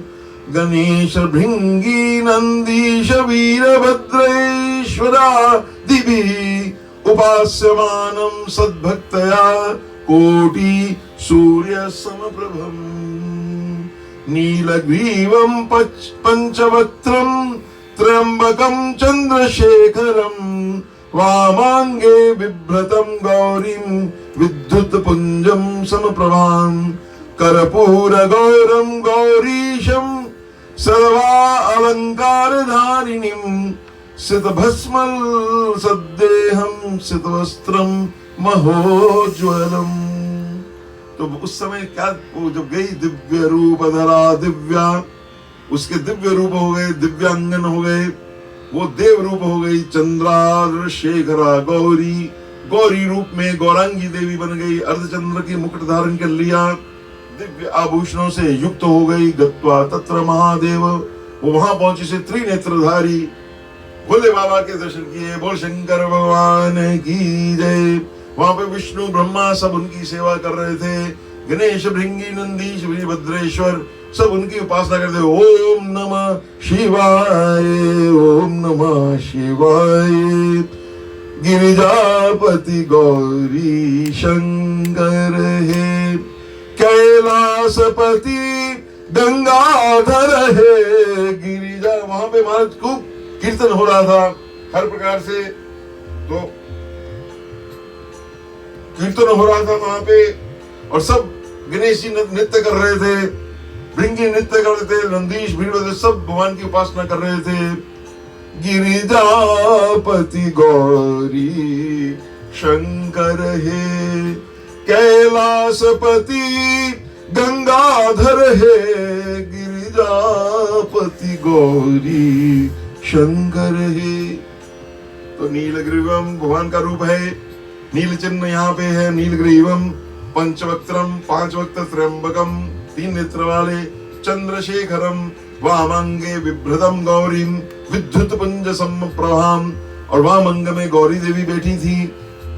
गणेश भृंगी नंदीश वीरभद्रेश्वरा दिभिः उपास्यमानं सद्भक्तया कोटि सूर्य समप्रभम्। नीलग्रीवं पंचवक्त्रं त्र्यंबकं चंद्रशेखरं वामांगे बिभ्रतं गौरीं विद्युत्पुंजं समप्रभां। कर्पूर गौरं गौरीशं सर्वा अलंकारधारिणीं सितभस्मल सद्देहं सितवस्त्रं महोज्वलम्। तो उस समय क्या, वो जब गई दिव्य रूप धरा दिव्या, उसके दिव्य रूप हो गए, दिव्यांगन हो गए, वो देव रूप हो गई। चंद्रार शेखरा गौरी, गौरी रूप में गौरांगी देवी बन गई। अर्धचंद्र की मुकुट धारण कर लिया, दिव्य आभूषणों से युक्त हो गई। गत्वा तत्र महादेव, वो वहां पहुंची से त्रिनेत्रधारी भोले बाबा के दर्शन किए। बोल शंकर भगवान की जय। वहां पे विष्णु ब्रह्मा सब उनकी सेवा कर रहे थे। गणेश, भृंगी, नंदीश, वीरभद्रेश्वर सब उनकी उपासना करते। ओम नमः शिवाय, ओम नमः शिवाय। गिरिजापति गौरी शंकर है, कैलासपति गंगाधर है। गिरिजा, वहां पे महाराज खूब कीर्तन हो रहा था हर प्रकार से। तो कीर्तन हो रहा था वहां पे और सब गणेश जी नृत्य कर रहे थे, भृंगी नृत्य कर रहे थे, नंदीश, वीरभद्र सब भगवान की उपासना कर रहे थे। गिरिजापति गौरी शंकर है, कैलासपति गंगाधर है। गिरिजापति गौरी शंकर है। तो नीलग्रीवम भगवान का रूप है। नील चिन्ह यहाँ पे है। नीलग्रीवम पंचवक्त्रम, 5 वक्त, त्र्यंबकम 3 नेत्र वाले, चंद्रशेखरम वामांगे बिभ्रतम गौरीम विद्युत पुंज समप्रभाम। और वामंग में गौरी देवी बैठी थी।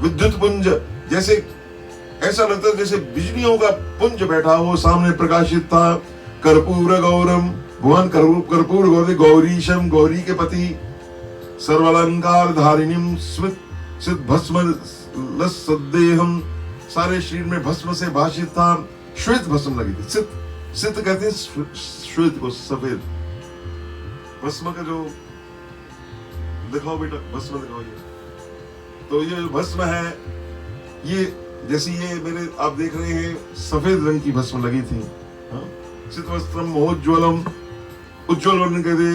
विद्युत पुंज, जैसे ऐसा लगता है जैसे बिजलियों का पुंज बैठा हो सामने, प्रकाशित था। कर्पूर गौरम, भगवान कर्पूर गौरी, गौरीशम गौरी के पति, सर्वालंकार धारिणीम स्मित सिद्ध भस्म लसदेहम, सारे शरीर में भस्म से भाषित था। श्वेत भस्म लगी थी। सित कहते हैं श्वेत को, सफेद भस्म का जो, दिखाओ बेटा भस्म दिखाओ। ये तो ये भस्म है, ये जैसी ये मेरे आप देख रहे हैं सफेद रंग की भस्म लगी थी। सित वस्त्रम महोज्वलम, उज्ज्वल वर्ण कहते।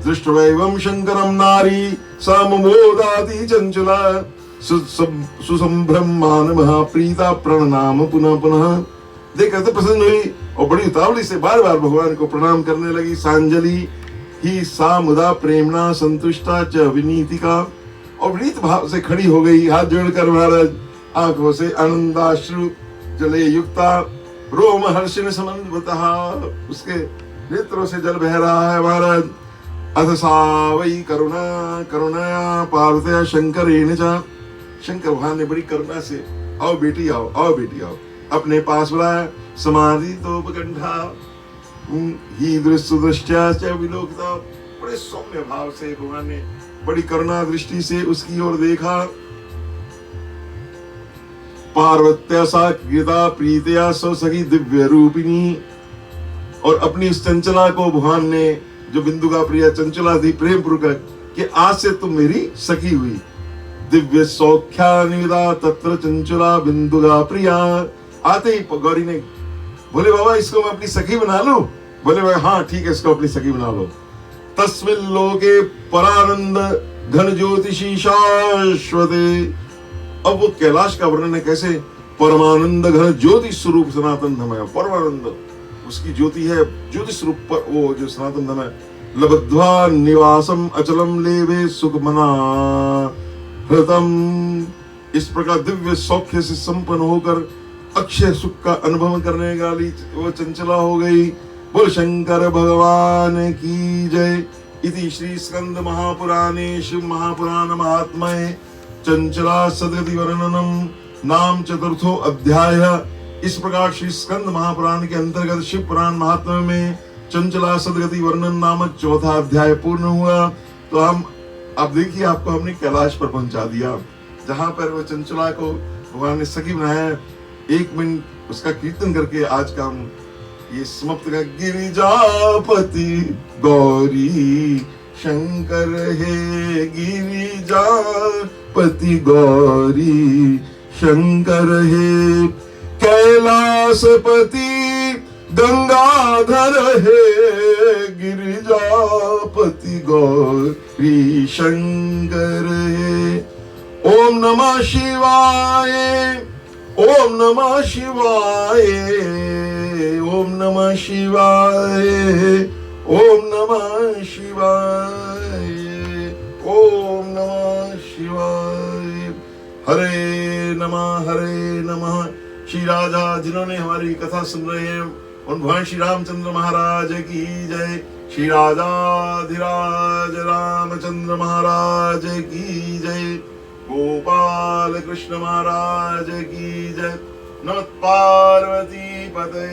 दृष्टवैवं शंकरम नारी साममोदाति चंचला, सुसंभ्रमान महाप्रीता प्रणनाम पुनः पुनः। देख तो प्रसन्न हुई और बड़ी उतावली से बार बार भगवान को प्रणाम करने लगी। सांजलि ही सा मुदा प्रेमना संतुष्टा च विनीतिका, और विनीत भाव से खड़ी हो गई। हाथ जोड़कर महाराज आंखों से आनंदाश्रु जले युक्ता, रोम हर्षिण समन्वितः, उसके नेत्रों से जल बह रहा है महाराज। अथ सा वै करुणा करुणया पार्वत्या शंकरेण च, शंकर भगवान ने बड़ी करुणा से, आओ बेटी आओ, आओ बेटी आओ, अपने पास बुलाया। समाधि तो उपकंठा ही दृश्य दृष्टया च विलोकिता, बड़े सौम्य भाव से भगवान ने बड़ी करुणा दृष्टि से उसकी ओर देखा। पार्वत्या सा कृता प्रीतया सो सखी दिव्य रूपिणी, और अपनी इस चंचला को भगवान ने, जो बिंदु का प्रिया चंचला थी, प्रेम पूर्वक कि आज से तुम मेरी सखी हुई। दिव्य सौख्यानिदा तत्र चंचला बिंदुगा प्रिया। आते ही गौरी ने, बोले बाबा इसको मैं अपनी सखी बना लूं? बोले भाई हाँ ठीक है, इसको अपनी सखी बना लो। तस्मिन् लोके परानंद घन ज्योतिषी शाश्वते। अब वो कैलाश का वर्णन है कैसे, परमानंद घन ज्योति स्वरूप सनातन धम है। परमानंद उसकी ज्योति है, ज्योति स्वरूप पर वो जो सनातन धम है। लब्ध्वा निवासम अचलम लेवे सुखमना हृतम, इस प्रकार दिव्य सौख्य से संपन्न होकर अक्षय सुख का अनुभव करने वाली वो चंचला हो गई। बोल शंकर भगवान की जय। इति श्री स्कंद महापुराणे शिव महापुराण महात्म्ये चंचला सदगति वर्णनम नाम चतुर्थो अध्याय। इस प्रकार श्री स्कंद महापुराण के अंतर्गत शिव पुराण महात्म्य में चंचला सदगति वर्णन नामक चौथा अध्याय पूर्ण हुआ। तो हम अब देखिए, आपको हमने कैलाश पर पहुंचा दिया, जहां पर वो चंचला को भगवान ने सखी बनाया। 1 मिनट उसका कीर्तन करके आज का हम ये समाप्त कर। गिरिजापति गौरी शंकर है, गिरिजापति गौरी शंकर है, कैलासपति गंगाधर है, गिरिजापति गौरी शंकर है। ओम नमः शिवाय, ओम नमः शिवाय, ओम नमः शिवाय, ओम नमः शिवाय, ओम नमः शिवाय। हरे नमः, हरे नमः। श्री राजा जिन्होंने हमारी कथा सुन रहे हैं उन भगवान श्री रामचंद्र महाराज की जय, श्री राजाधिराज रामचंद्र महाराज की जय। गोपाल कृष्ण महाराज की जय। नमः पार्वती पते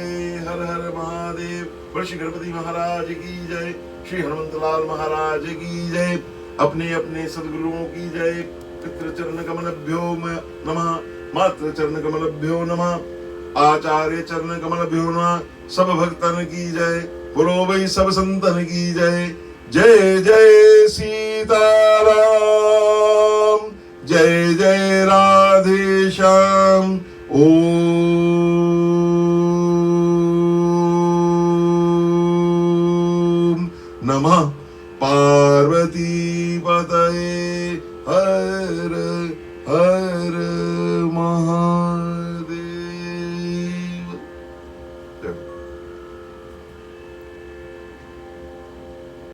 हर हर महादेव। श्री गणपति महाराज की जय। श्री हनुमंतलाल महाराज की जय। अपने अपने सद्गुरुओं की जय। पितृ चरण कमलभ्यो नमः। मातृ चरण कमलभ्यो नमः। आचार्य चरण कमलभ्यो नमः। सब भक्तन की जय। बोलो भाई सब संतन की जय। जय जय सीताराम। जय जय राधे श्याम। ओम नमः पार्वती पतये हर हर